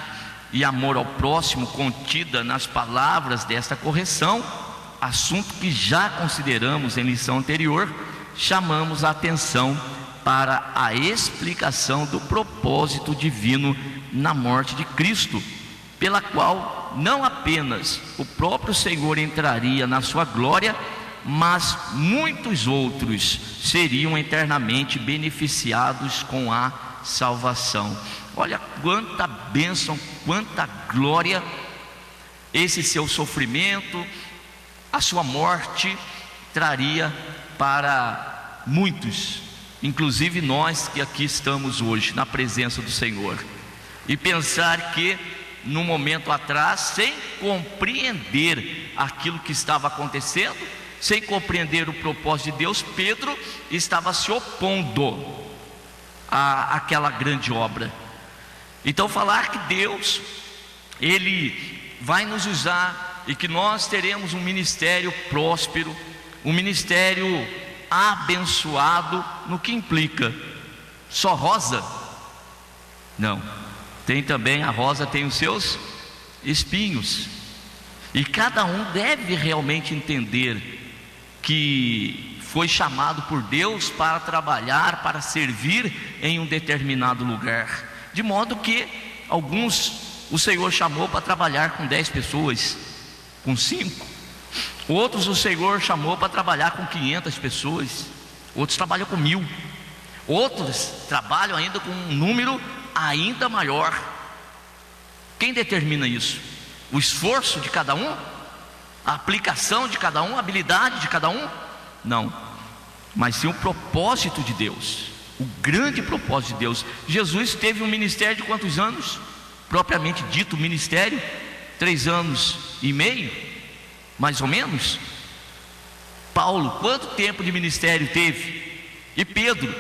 B: e amor ao próximo contida nas palavras desta correção, assunto que já consideramos em lição anterior, chamamos a atenção para a explicação do propósito divino na morte de Cristo, pela qual não apenas o próprio Senhor entraria na sua glória, mas muitos outros seriam eternamente beneficiados com a salvação. Olha quanta bênção, quanta glória esse seu sofrimento, a sua morte traria para muitos, inclusive nós que aqui estamos hoje na presença do Senhor. E pensar que no momento atrás, sem compreender aquilo que estava acontecendo, sem compreender o propósito de Deus, Pedro estava se opondo aquela grande obra. Então falar que Deus, Ele vai nos usar e que nós teremos um ministério próspero, um ministério abençoado, no que implica? Só rosa? Não, tem também, a rosa tem os seus espinhos, e cada um deve realmente entender que foi chamado por Deus para trabalhar, para servir em um determinado lugar, de modo que alguns o Senhor chamou para trabalhar com 10 pessoas, com 5, outros o Senhor chamou para trabalhar com 500 pessoas, outros trabalham com 1000, outros trabalham ainda com um número ainda maior. Quem determina isso? O esforço de cada um? A aplicação de cada um? A habilidade de cada um? Não, mas sim o propósito de Deus, o grande propósito de Deus. Jesus teve um ministério de quantos anos? Propriamente dito, ministério, 3 anos e meio, mais ou menos. Paulo, quanto tempo de ministério teve? E Pedro?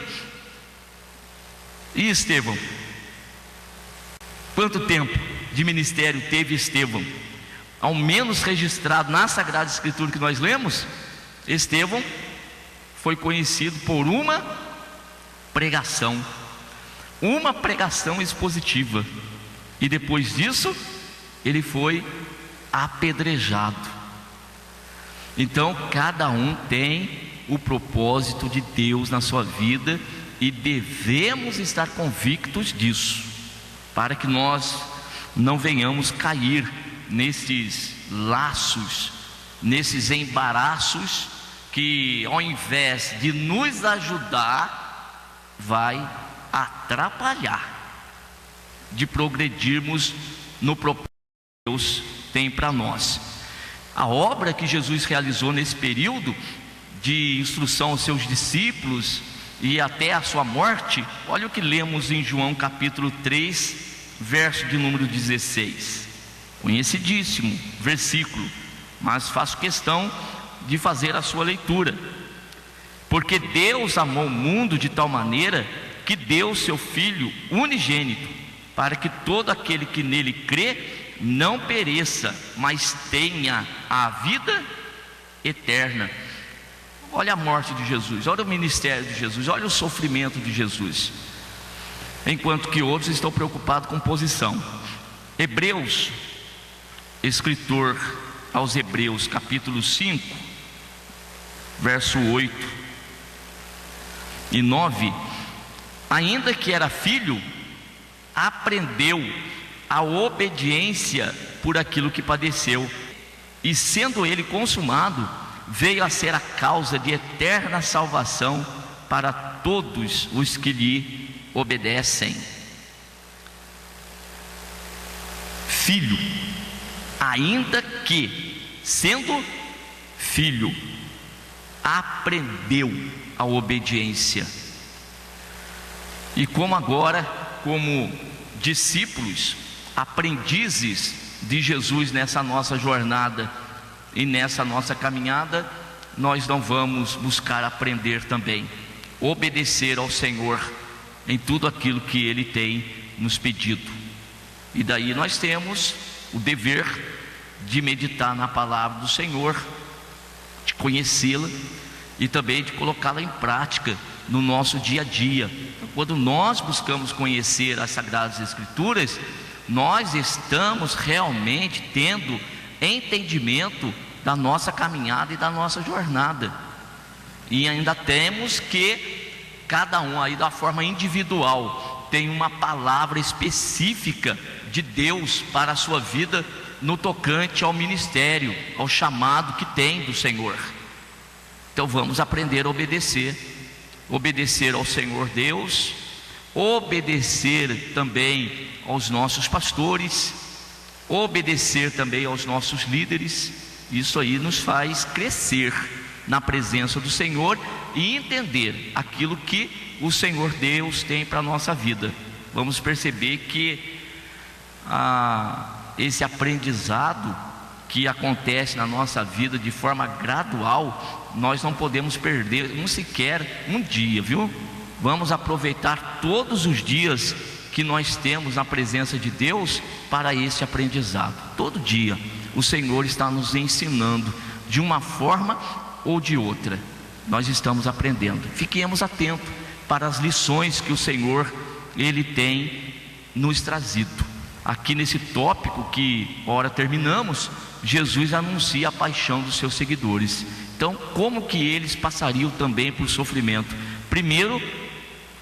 B: E Estevão? Quanto tempo de ministério teve Estevão? Ao menos registrado na Sagrada Escritura que nós lemos, Estevão foi conhecido por uma pregação expositiva, e depois disso ele foi apedrejado. Então cada um tem o propósito de Deus na sua vida, e devemos estar convictos disso, para que nós não venhamos cair nesses laços, nesses embaraços que, ao invés de nos ajudar, vai atrapalhar de progredirmos no propósito que Deus tem para nós. A obra que Jesus realizou nesse período de instrução aos seus discípulos e até a sua morte, olha o que lemos em João capítulo 3, verso de número 16, conhecidíssimo versículo, mas faço questão de fazer a sua leitura. Porque Deus amou o mundo de tal maneira que deu seu Filho unigênito, para que todo aquele que nele crê não pereça, mas tenha a vida eterna. Olha a morte de Jesus, olha o ministério de Jesus, olha o sofrimento de Jesus, enquanto que outros estão preocupados com posição. Hebreus, escritor aos Hebreus, capítulo 5, verso 8 e 9: ainda que era filho, aprendeu a obediência por aquilo que padeceu, e sendo ele consumado, veio a ser a causa de eterna salvação para todos os que lhe obedecem. Filho, ainda que sendo filho, aprendeu a obediência. E como agora, como discípulos, aprendizes de Jesus nessa nossa jornada e nessa nossa caminhada, nós não vamos buscar aprender também, obedecer ao Senhor em tudo aquilo que Ele tem nos pedido. E daí nós temos o dever de meditar na palavra do Senhor, de conhecê-la e também de colocá-la em prática no nosso dia a dia. Quando nós buscamos conhecer as Sagradas Escrituras, nós estamos realmente tendo entendimento da nossa caminhada e da nossa jornada, e ainda temos que cada um aí da forma individual tem uma palavra específica de Deus para a sua vida no tocante ao ministério, ao chamado que tem do Senhor. Então vamos aprender a obedecer ao Senhor Deus, obedecer também aos nossos pastores, obedecer também aos nossos líderes. Isso aí nos faz crescer na presença do Senhor e entender aquilo que o Senhor Deus tem para a nossa vida. Vamos perceber que esse aprendizado que acontece na nossa vida de forma gradual, nós não podemos perder sequer um dia, viu? Vamos aproveitar todos os dias que nós temos na presença de Deus para esse aprendizado. Todo dia o Senhor está nos ensinando de uma forma ou de outra. Nós estamos aprendendo. Fiquemos atentos para as lições que o Senhor Ele tem nos trazido. Aqui nesse tópico que ora terminamos, Jesus anuncia a paixão dos seus seguidores. Então, como que eles passariam também por sofrimento? Primeiro,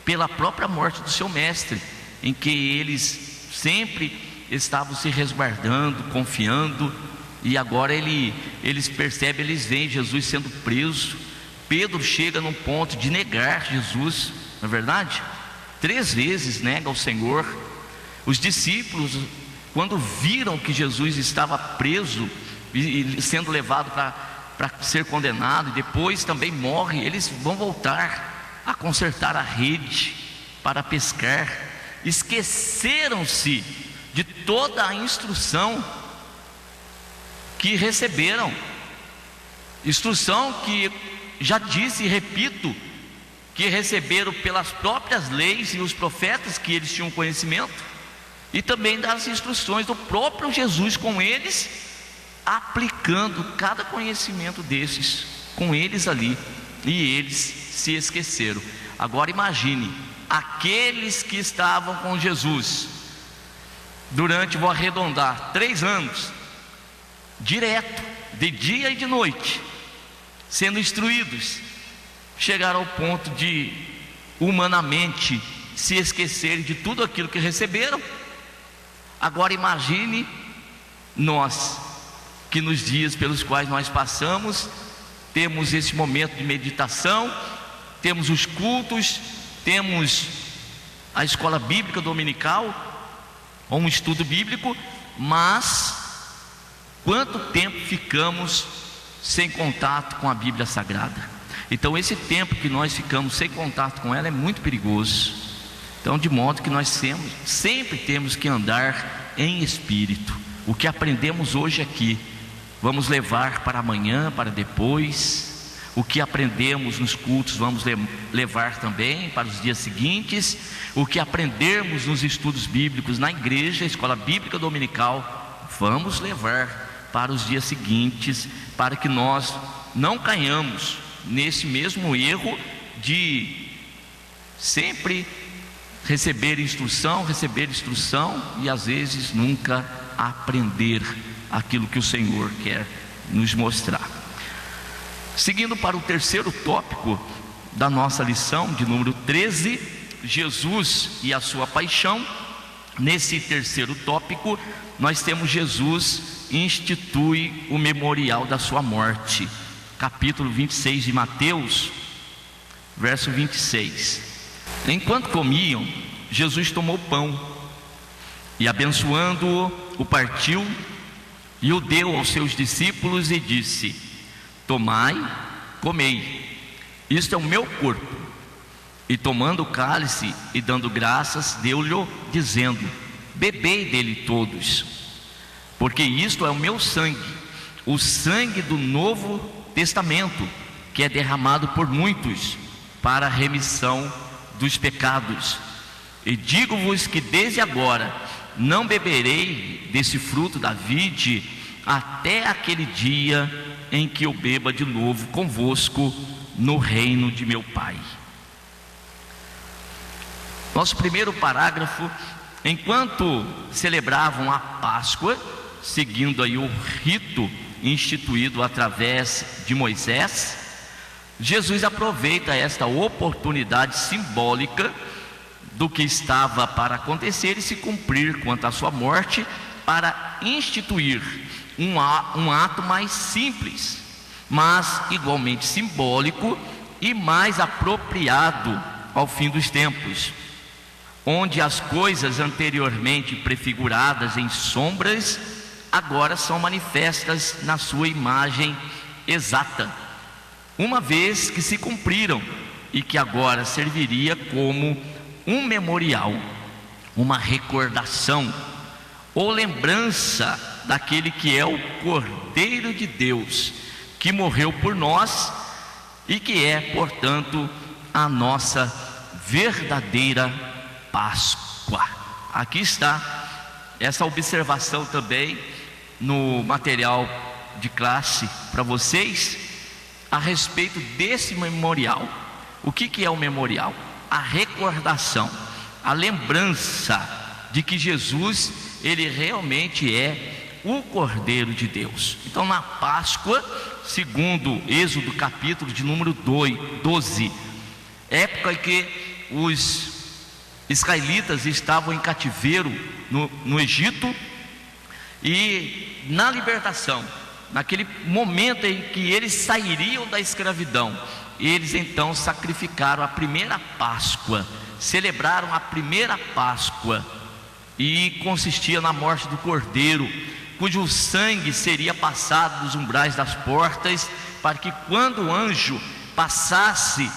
B: pela própria morte do seu mestre, em que eles sempre estavam se resguardando, confiando, e agora eles percebem, eles veem Jesus sendo preso. Pedro chega num ponto de negar Jesus, não é verdade? 3 vezes nega ao Senhor. Os discípulos, quando viram que Jesus estava preso e sendo levado para ser condenado, e depois também morre, eles vão voltar a consertar a rede para pescar. Esqueceram-se de toda a instrução que receberam, instrução que já disse e repito, que receberam pelas próprias leis e os profetas que eles tinham conhecimento, e também das instruções do próprio Jesus com eles, aplicando cada conhecimento desses com eles ali, e eles se esqueceram. Agora imagine aqueles que estavam com Jesus durante, vou arredondar, 3 anos, direto, de dia e de noite, sendo instruídos, chegaram ao ponto de humanamente se esquecerem de tudo aquilo que receberam. Agora imagine nós, que nos dias pelos quais nós passamos, temos esse momento de meditação, temos os cultos, temos a escola bíblica dominical, ou um estudo bíblico, mas quanto tempo ficamos sem contato com a Bíblia Sagrada? Então esse tempo que nós ficamos sem contato com ela é muito perigoso. Então, de modo que nós sempre temos que andar em espírito. O que aprendemos hoje aqui, vamos levar para amanhã, para depois. O que aprendemos nos cultos, vamos levar também para os dias seguintes. O que aprendermos nos estudos bíblicos na igreja, escola bíblica dominical, vamos levar para os dias seguintes, para que nós não caiamos nesse mesmo erro de sempre receber instrução e às vezes nunca aprender aquilo que o Senhor quer nos mostrar. Seguindo para o terceiro tópico da nossa lição, de número 13, Jesus e a sua paixão. Nesse terceiro tópico, nós temos Jesus institui o memorial da sua morte. Capítulo 26 de Mateus, verso 26. Enquanto comiam, Jesus tomou pão e, abençoando-o, o partiu e o deu aos seus discípulos e disse: tomai, comei, isto é o meu corpo. E tomando o cálice e dando graças, deu-lhe, dizendo: bebei dele todos, porque isto é o meu sangue, o sangue do Novo Testamento, que é derramado por muitos para a remissão dos pecados. E digo-vos que desde agora não beberei desse fruto da vide até aquele dia em que eu beba de novo convosco no reino de meu Pai. Nosso primeiro parágrafo: enquanto celebravam a Páscoa, seguindo aí o rito instituído através de Moisés, Jesus aproveita esta oportunidade simbólica do que estava para acontecer e se cumprir quanto à sua morte, para instituir um ato mais simples, mas igualmente simbólico e mais apropriado ao fim dos tempos, onde as coisas anteriormente prefiguradas em sombras agora são manifestas na sua imagem exata, uma vez que se cumpriram, e que agora serviria como um memorial, uma recordação ou lembrança daquele que é o Cordeiro de Deus, que morreu por nós e que é, portanto, a nossa verdadeira Páscoa. Aqui está essa observação também no material de classe para vocês a respeito desse memorial. O que é o memorial? A recordação, a lembrança de que Jesus, ele realmente é o Cordeiro de Deus. Então, na Páscoa, segundo Êxodo capítulo de número 12, época em que os israelitas estavam em cativeiro no Egito, e na libertação, naquele momento em que eles sairiam da escravidão, eles então sacrificaram a primeira Páscoa, celebraram a primeira Páscoa, e consistia na morte do cordeiro, cujo sangue seria passado dos umbrais das portas, para que quando o anjo passasse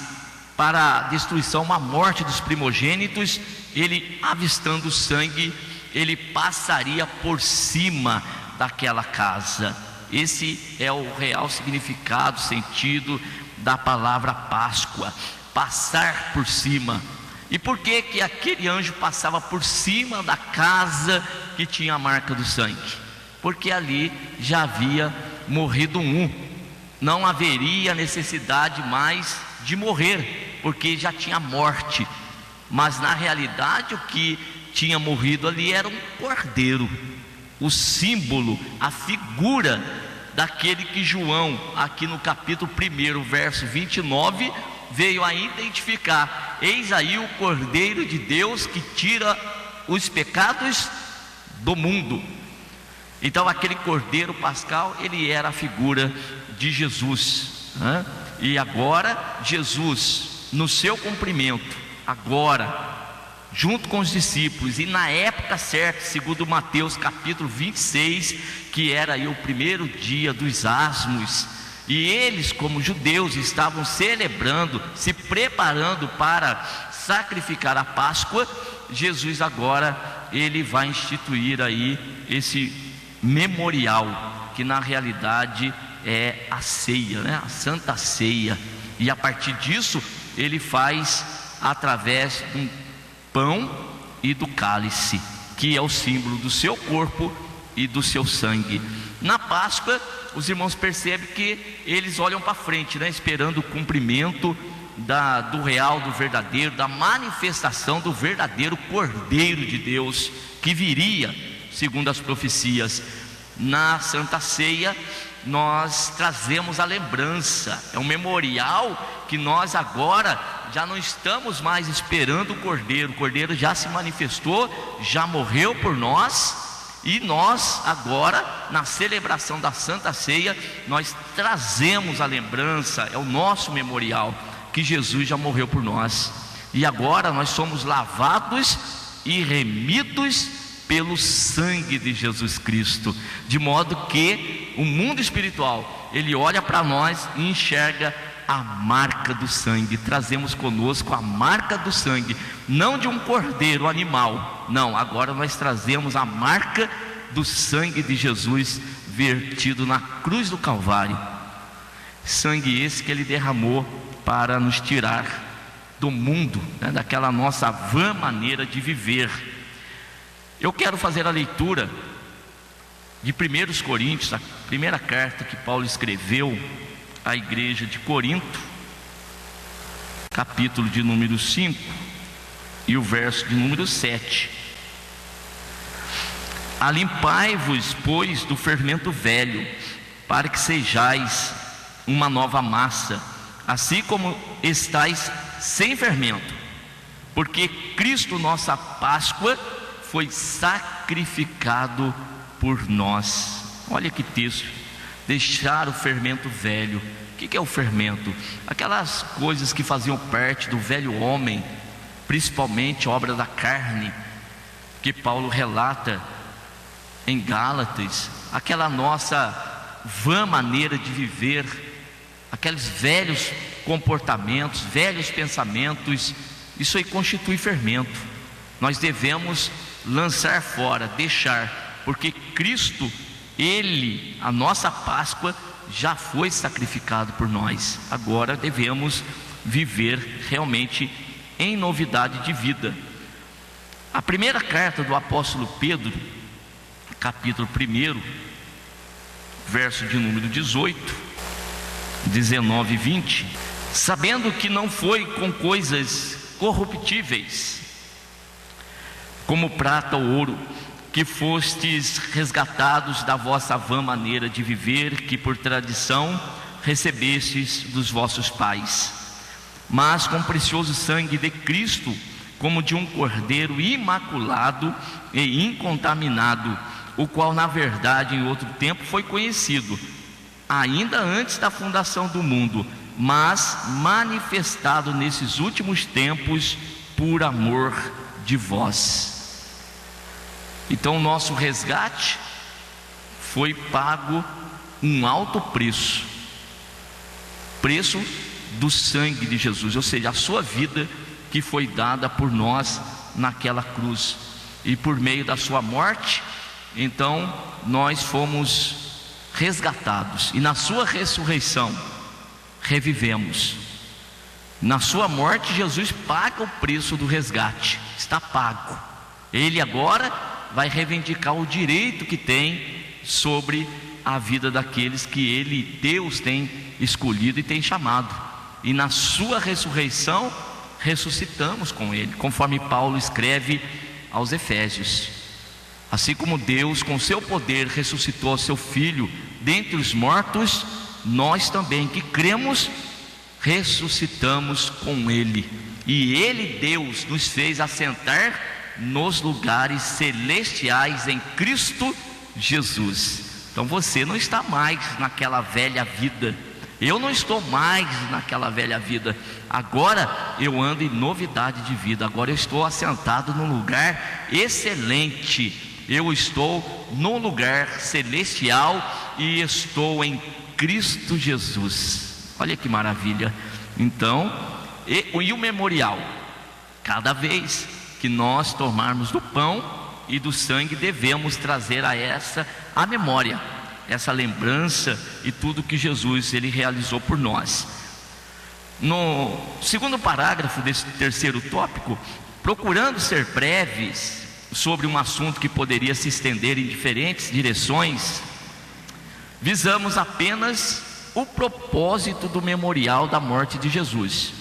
B: para a destruição, uma morte dos primogênitos, ele, avistando o sangue, ele passaria por cima daquela casa. Esse é o real significado, sentido da palavra Páscoa, passar por cima. E por que que aquele anjo passava por cima da casa que tinha a marca do sangue? Porque ali já havia morrido um, não haveria necessidade mais de morrer, porque já tinha morte. Mas na realidade o que tinha morrido ali era um cordeiro, o símbolo, a figura daquele que João, aqui no capítulo 1, verso 29, veio a identificar: eis aí o Cordeiro de Deus que tira os pecados do mundo. Então aquele cordeiro pascal, ele era a figura de Jesus, né? E agora Jesus, no seu cumprimento, agora junto com os discípulos, e na época certa, segundo Mateus capítulo 26, que era aí o primeiro dia dos asmos, e eles, como judeus, estavam celebrando, se preparando para sacrificar a Páscoa. Jesus agora, ele vai instituir aí esse memorial, que na realidade é a ceia, né? A Santa Ceia. E a partir disso, ele faz através de um pão e do cálice, que é o símbolo do seu corpo e do seu sangue. Na Páscoa, os irmãos percebem que eles olham para frente, né? Esperando o cumprimento do real, do verdadeiro, da manifestação do verdadeiro Cordeiro de Deus, que viria segundo as profecias. Na Santa Ceia nós trazemos a lembrança, é um memorial que nós agora já não estamos mais esperando o Cordeiro já se manifestou, já morreu por nós, e nós agora, na celebração da Santa Ceia, nós trazemos a lembrança, é o nosso memorial, que Jesus já morreu por nós, e agora nós somos lavados e remidos pelo sangue de Jesus Cristo, de modo que o mundo espiritual, ele olha para nós e enxerga a marca do sangue. Trazemos conosco a marca do sangue, não de um cordeiro animal, não, agora nós trazemos a marca do sangue de Jesus vertido na cruz do Calvário, sangue esse que ele derramou para nos tirar do mundo, né, daquela nossa vã maneira de viver. Eu quero fazer a leitura de 1 Coríntios, a primeira carta que Paulo escreveu à igreja de Corinto, capítulo de número 5 e o verso de número 7. Alimpai-vos, pois, do fermento velho, para que sejais uma nova massa, assim como estáis sem fermento, porque Cristo, nossa Páscoa, foi sacrificado por nós. Olha que texto. Deixar o fermento velho. O que é o fermento? Aquelas coisas que faziam parte do velho homem, principalmente obra da carne, que Paulo relata em Gálatas, aquela nossa vã maneira de viver, aqueles velhos comportamentos, velhos pensamentos, isso aí constitui fermento. Nós devemos lançar fora, deixar, porque Cristo, ele, a nossa Páscoa, já foi sacrificado por nós. Agora devemos viver realmente em novidade de vida. A primeira carta do apóstolo Pedro, capítulo 1, verso de número 18, 19 e 20: sabendo que não foi com coisas corruptíveis, como prata ou ouro, que fostes resgatados da vossa vã maneira de viver, que por tradição recebestes dos vossos pais, mas com o precioso sangue de Cristo, como de um cordeiro imaculado e incontaminado, o qual na verdade em outro tempo foi conhecido, ainda antes da fundação do mundo, mas manifestado nesses últimos tempos por amor de vós. Então o nosso resgate foi pago um alto preço, preço do sangue de Jesus, ou seja, a sua vida que foi dada por nós naquela cruz, e por meio da sua morte, então nós fomos resgatados, e na sua ressurreição revivemos. Na sua morte Jesus paga o preço do resgate, está pago. Ele agora vai reivindicar o direito que tem sobre a vida daqueles que Ele, Deus, tem escolhido e tem chamado. E na sua ressurreição ressuscitamos com Ele, conforme Paulo escreve aos Efésios. Assim como Deus com seu poder ressuscitou seu Filho dentre os mortos, nós também que cremos ressuscitamos com Ele, e Ele, Deus, nos fez assentar nos lugares celestiais em Cristo Jesus. Então você não está mais naquela velha vida, eu não estou mais naquela velha vida, agora eu ando em novidade de vida, agora eu estou assentado num lugar excelente, eu estou num lugar celestial e estou em Cristo Jesus. Olha que maravilha. Então, e o memorial, cada vez que nós tomarmos do pão e do sangue, devemos trazer a memória, essa lembrança e tudo que Jesus ele realizou por nós. No segundo parágrafo desse terceiro tópico, procurando ser breves sobre um assunto que poderia se estender em diferentes direções, visamos apenas o propósito do memorial da morte de Jesus.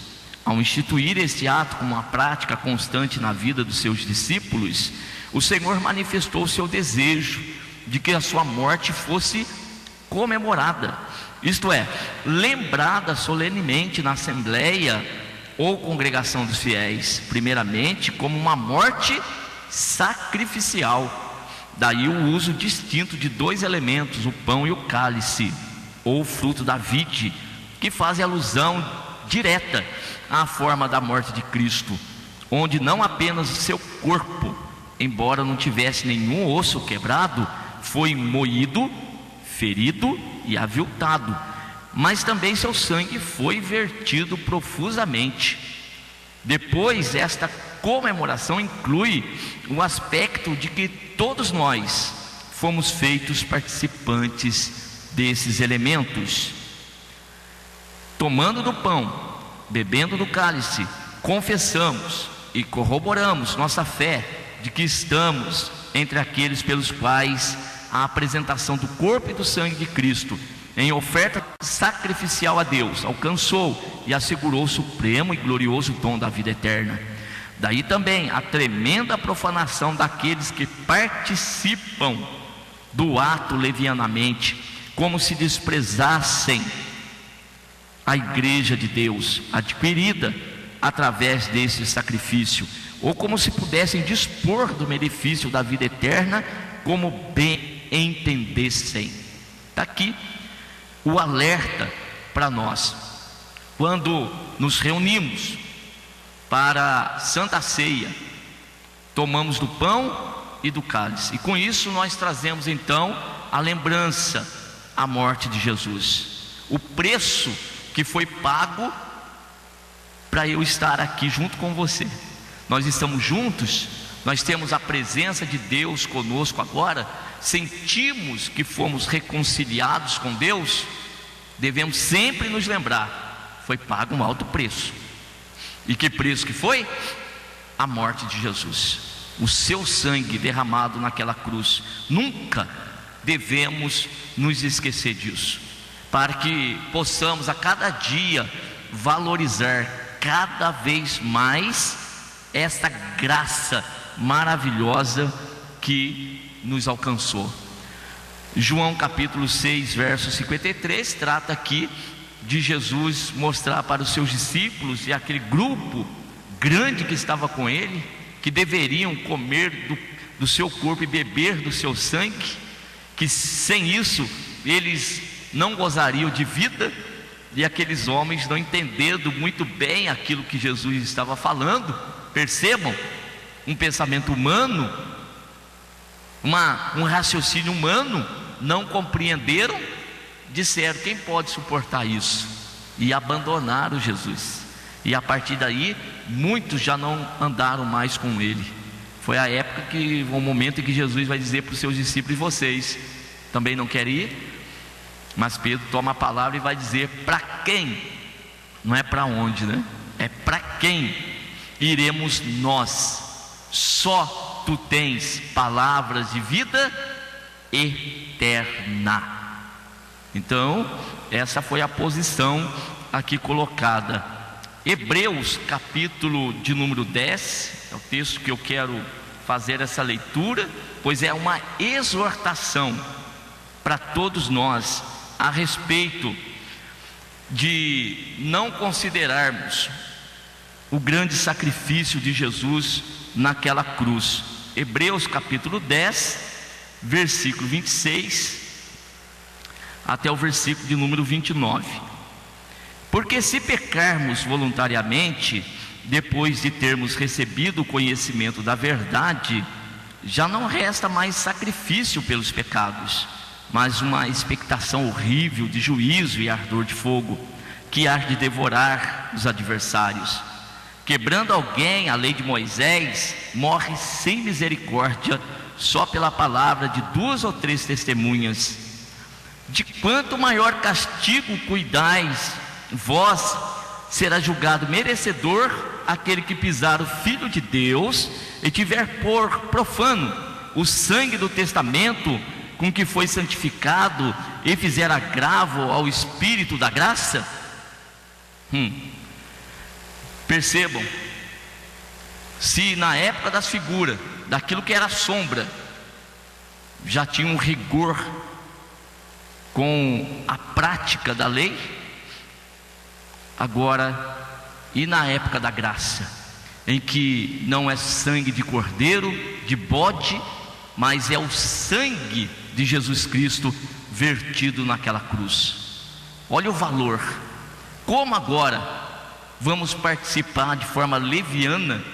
B: Ao instituir este ato como uma prática constante na vida dos seus discípulos, o Senhor manifestou o seu desejo de que a sua morte fosse comemorada, isto é, lembrada solenemente na assembleia ou congregação dos fiéis, primeiramente como uma morte sacrificial. Daí o uso distinto de dois elementos, o pão e o cálice, ou fruto da vide, que fazem alusão direta à forma da morte de Cristo, onde não apenas o seu corpo, embora não tivesse nenhum osso quebrado, foi moído, ferido e aviltado, mas também seu sangue foi vertido profusamente. Depois, esta comemoração inclui o aspecto de que todos nós fomos feitos participantes desses elementos. Tomando do pão, bebendo do cálice, confessamos e corroboramos nossa fé de que estamos entre aqueles pelos quais a apresentação do corpo e do sangue de Cristo em oferta sacrificial a Deus alcançou e assegurou o supremo e glorioso dom da vida eterna. Daí também a tremenda profanação daqueles que participam do ato levianamente, como se desprezassem a igreja de Deus adquirida através desse sacrifício, ou como se pudessem dispor do benefício da vida eterna como bem entendessem. Está aqui o alerta para nós quando nos reunimos para a Santa Ceia. Tomamos do pão e do cálice, e com isso nós trazemos então a lembrança, a morte de Jesus, o preço que foi pago para eu estar aqui junto com você. Nós estamos juntos, nós temos a presença de Deus conosco agora, sentimos que fomos reconciliados com Deus. Devemos sempre nos lembrar, foi pago um alto preço. E que preço que foi? A morte de Jesus, o seu sangue derramado naquela cruz. Nunca devemos nos esquecer disso, para que possamos a cada dia valorizar cada vez mais esta graça maravilhosa que nos alcançou. João capítulo 6, verso 53, trata aqui de Jesus mostrar para os seus discípulos e aquele grupo grande que estava com ele, que deveriam comer do seu corpo e beber do seu sangue, que sem isso eles não gozariam de vida. E aqueles homens, não entendendo muito bem aquilo que Jesus estava falando, percebam, um pensamento humano, um raciocínio humano, não compreenderam, disseram: quem pode suportar isso? E abandonaram Jesus. E a partir daí, muitos já não andaram mais com ele. Foi a época o momento em que Jesus vai dizer para os seus discípulos: e vocês também não querem ir? Mas Pedro toma a palavra e vai dizer: para quem? Não é para onde, né? É para quem iremos nós? Só tu tens palavras de vida eterna. Então, essa foi a posição aqui colocada. Hebreus capítulo de número 10, é o texto que eu quero fazer essa leitura, pois é uma exortação para todos nós a respeito de não considerarmos o grande sacrifício de Jesus naquela cruz. Hebreus capítulo 10, versículo 26 até o versículo de número 29. Porque se pecarmos voluntariamente, depois de termos recebido o conhecimento da verdade, já não resta mais sacrifício pelos pecados, mas uma expectação horrível de juízo e ardor de fogo, que há de devorar os adversários. Quebrando alguém a lei de Moisés, morre sem misericórdia, só pela palavra de 2 ou 3 testemunhas. De quanto maior castigo cuidais vós, será julgado merecedor aquele que pisar o Filho de Deus e tiver por profano o sangue do testamento com que foi santificado e fizer agravo ao Espírito da graça. Percebam, se na época das figuras, daquilo que era sombra, já tinha um rigor com a prática da lei, agora, e na época da graça, em que não é sangue de cordeiro, de bode, mas é o sangue de Jesus Cristo vertido naquela cruz. Olha o valor. Como agora vamos participar de forma leviana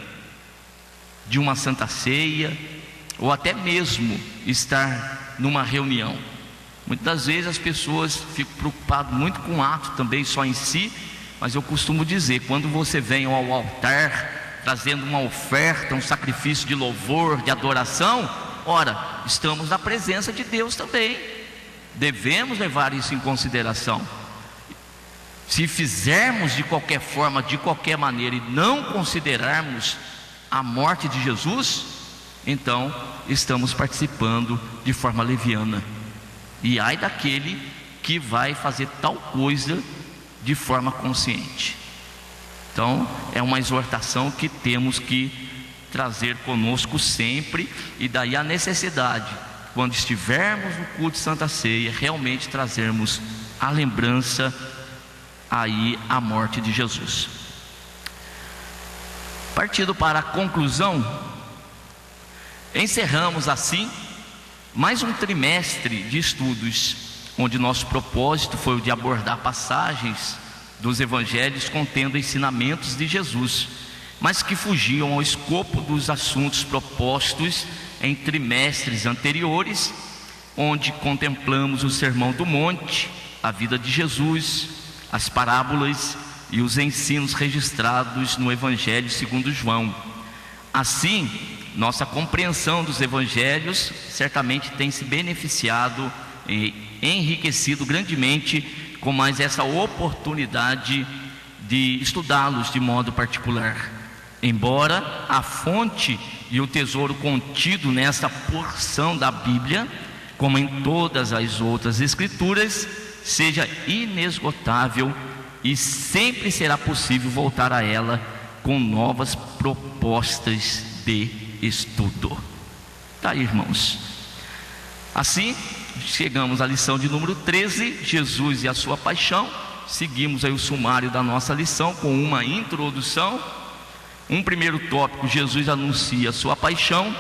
B: de uma santa ceia, ou até mesmo estar numa reunião? Muitas vezes as pessoas ficam preocupadas muito com o ato também só em si, mas eu costumo dizer, quando você vem ao altar trazendo uma oferta, um sacrifício de louvor, de adoração, ora, estamos na presença de Deus também, devemos levar isso em consideração. Se fizermos de qualquer forma, de qualquer maneira, e não considerarmos a morte de Jesus, então estamos participando de forma leviana. E ai daquele que vai fazer tal coisa de forma consciente. Então é uma exortação que temos que trazer conosco sempre, e daí a necessidade, quando estivermos no culto de Santa Ceia, realmente trazermos a lembrança aí a morte de Jesus. Partindo para a conclusão, encerramos assim mais um trimestre de estudos, onde nosso propósito foi o de abordar passagens dos evangelhos contendo ensinamentos de Jesus, mas que fugiam ao escopo dos assuntos propostos em trimestres anteriores, onde contemplamos o Sermão do Monte, a vida de Jesus, as parábolas e os ensinos registrados no Evangelho segundo João. Assim, nossa compreensão dos evangelhos certamente tem se beneficiado e enriquecido grandemente com mais essa oportunidade de estudá-los de modo particular. Embora a fonte e o tesouro contido nesta porção da Bíblia, como em todas as outras escrituras, seja inesgotável e sempre será possível voltar a ela com novas propostas de estudo. Tá aí, irmãos. Assim, chegamos à lição de número 13, Jesus e a sua paixão. Seguimos aí o sumário da nossa lição com uma introdução. Um primeiro tópico, Jesus anuncia a sua paixão.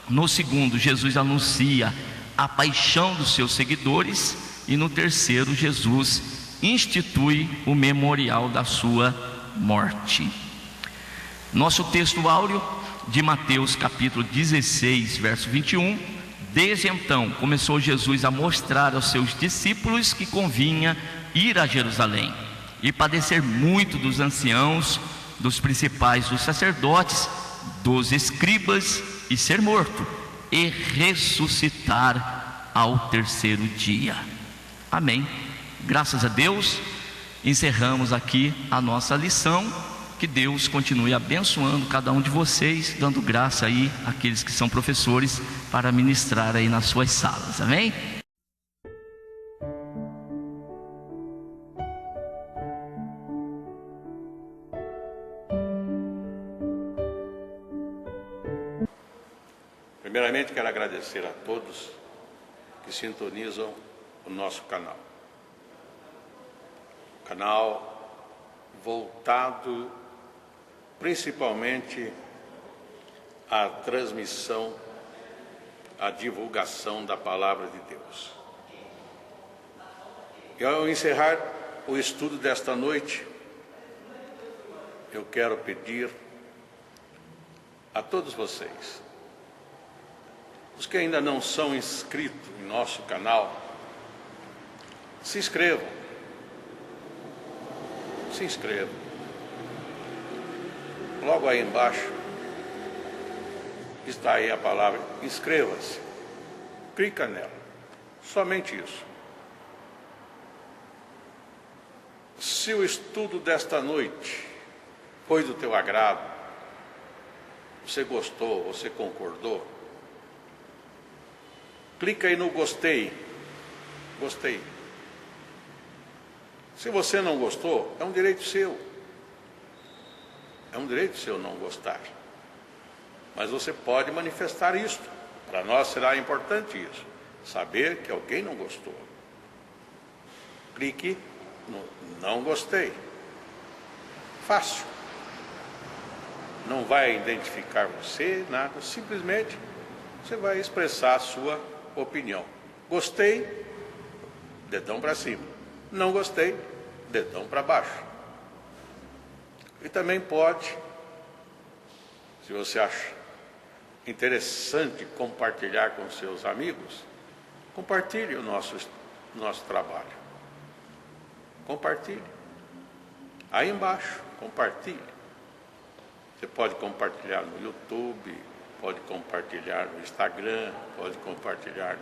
B: No segundo, Jesus anuncia a paixão dos seus seguidores. E no terceiro, Jesus institui o memorial da sua morte. Nosso texto áureo de Mateus capítulo 16, verso 21. Desde então começou Jesus a mostrar aos seus discípulos que convinha ir a Jerusalém e padecer muito dos anciãos, dos principais dos sacerdotes, dos escribas, e ser morto e ressuscitar ao terceiro dia. Amém. Graças a Deus, encerramos aqui a nossa lição. Que Deus continue abençoando cada um de vocês, dando graça aí àqueles que são professores para ministrar aí nas suas salas. Amém?
A: Primeiramente, quero agradecer a todos que sintonizam o nosso canal. Canal voltado principalmente à transmissão, à divulgação da Palavra de Deus. E ao encerrar o estudo desta noite, eu quero pedir a todos vocês, os que ainda não são inscritos em nosso canal, se inscrevam. Se inscrevam. Logo aí embaixo está aí a palavra inscreva-se. Clica nela. Somente isso. Se o estudo desta noite foi do teu agrado, você gostou, você concordou, clica aí no gostei. Gostei. Se você não gostou, é um direito seu. É um direito seu não gostar. Mas você pode manifestar isto. Para nós será importante isso. Saber que alguém não gostou. Clique no não gostei. Fácil. Não vai identificar você, nada. Simplesmente você vai expressar a sua opinião. Gostei, dedão para cima. Não gostei, dedão para baixo. E também pode, se você acha interessante compartilhar com seus amigos, compartilhe o nosso trabalho. Compartilhe. Aí embaixo, compartilhe. Você pode compartilhar no YouTube, pode compartilhar no Instagram, pode compartilhar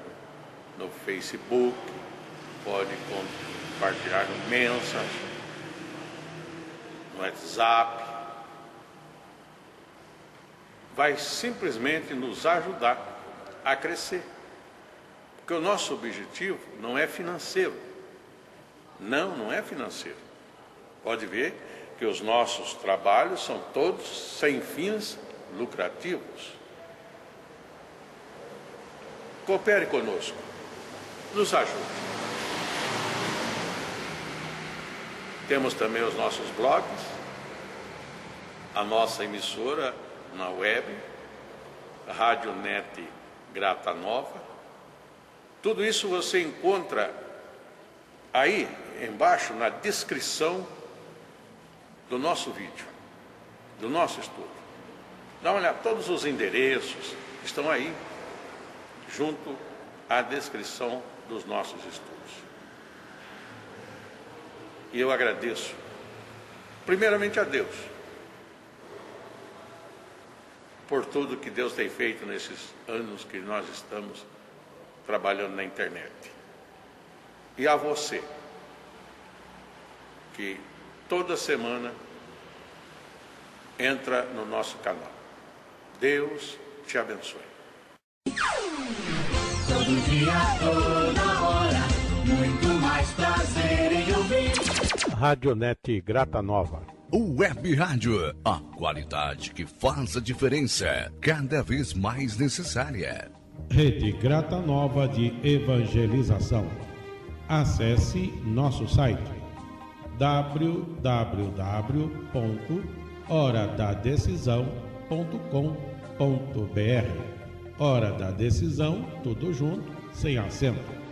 A: no Facebook, pode compartilhar no Messenger, no WhatsApp. Vai simplesmente nos ajudar a crescer. Porque o nosso objetivo não é financeiro. Não é financeiro. Pode ver que os nossos trabalhos são todos sem fins lucrativos. Coopere conosco. Nos ajude. Temos também os nossos blogs, a nossa emissora na web, Rádio Net Grata Nova. Tudo isso você encontra aí embaixo na descrição do nosso vídeo, do nosso estudo. Dá uma olhada, todos os endereços estão aí, junto à descrição dos nossos estudos. E eu agradeço, primeiramente a Deus, por tudo que Deus tem feito nesses anos que nós estamos trabalhando na internet. E a você, que toda semana, entra no nosso canal. Deus te abençoe.
C: Todo dia, toda hora, muito mais prazer em ouvir.
A: Radionet Grata Nova.
D: Web Rádio, a qualidade que faz a diferença, cada vez mais necessária.
E: Rede Grata Nova de Evangelização. Acesse nosso site www.horadadecisão.com.br. Hora da Decisão, tudo junto, sem acento.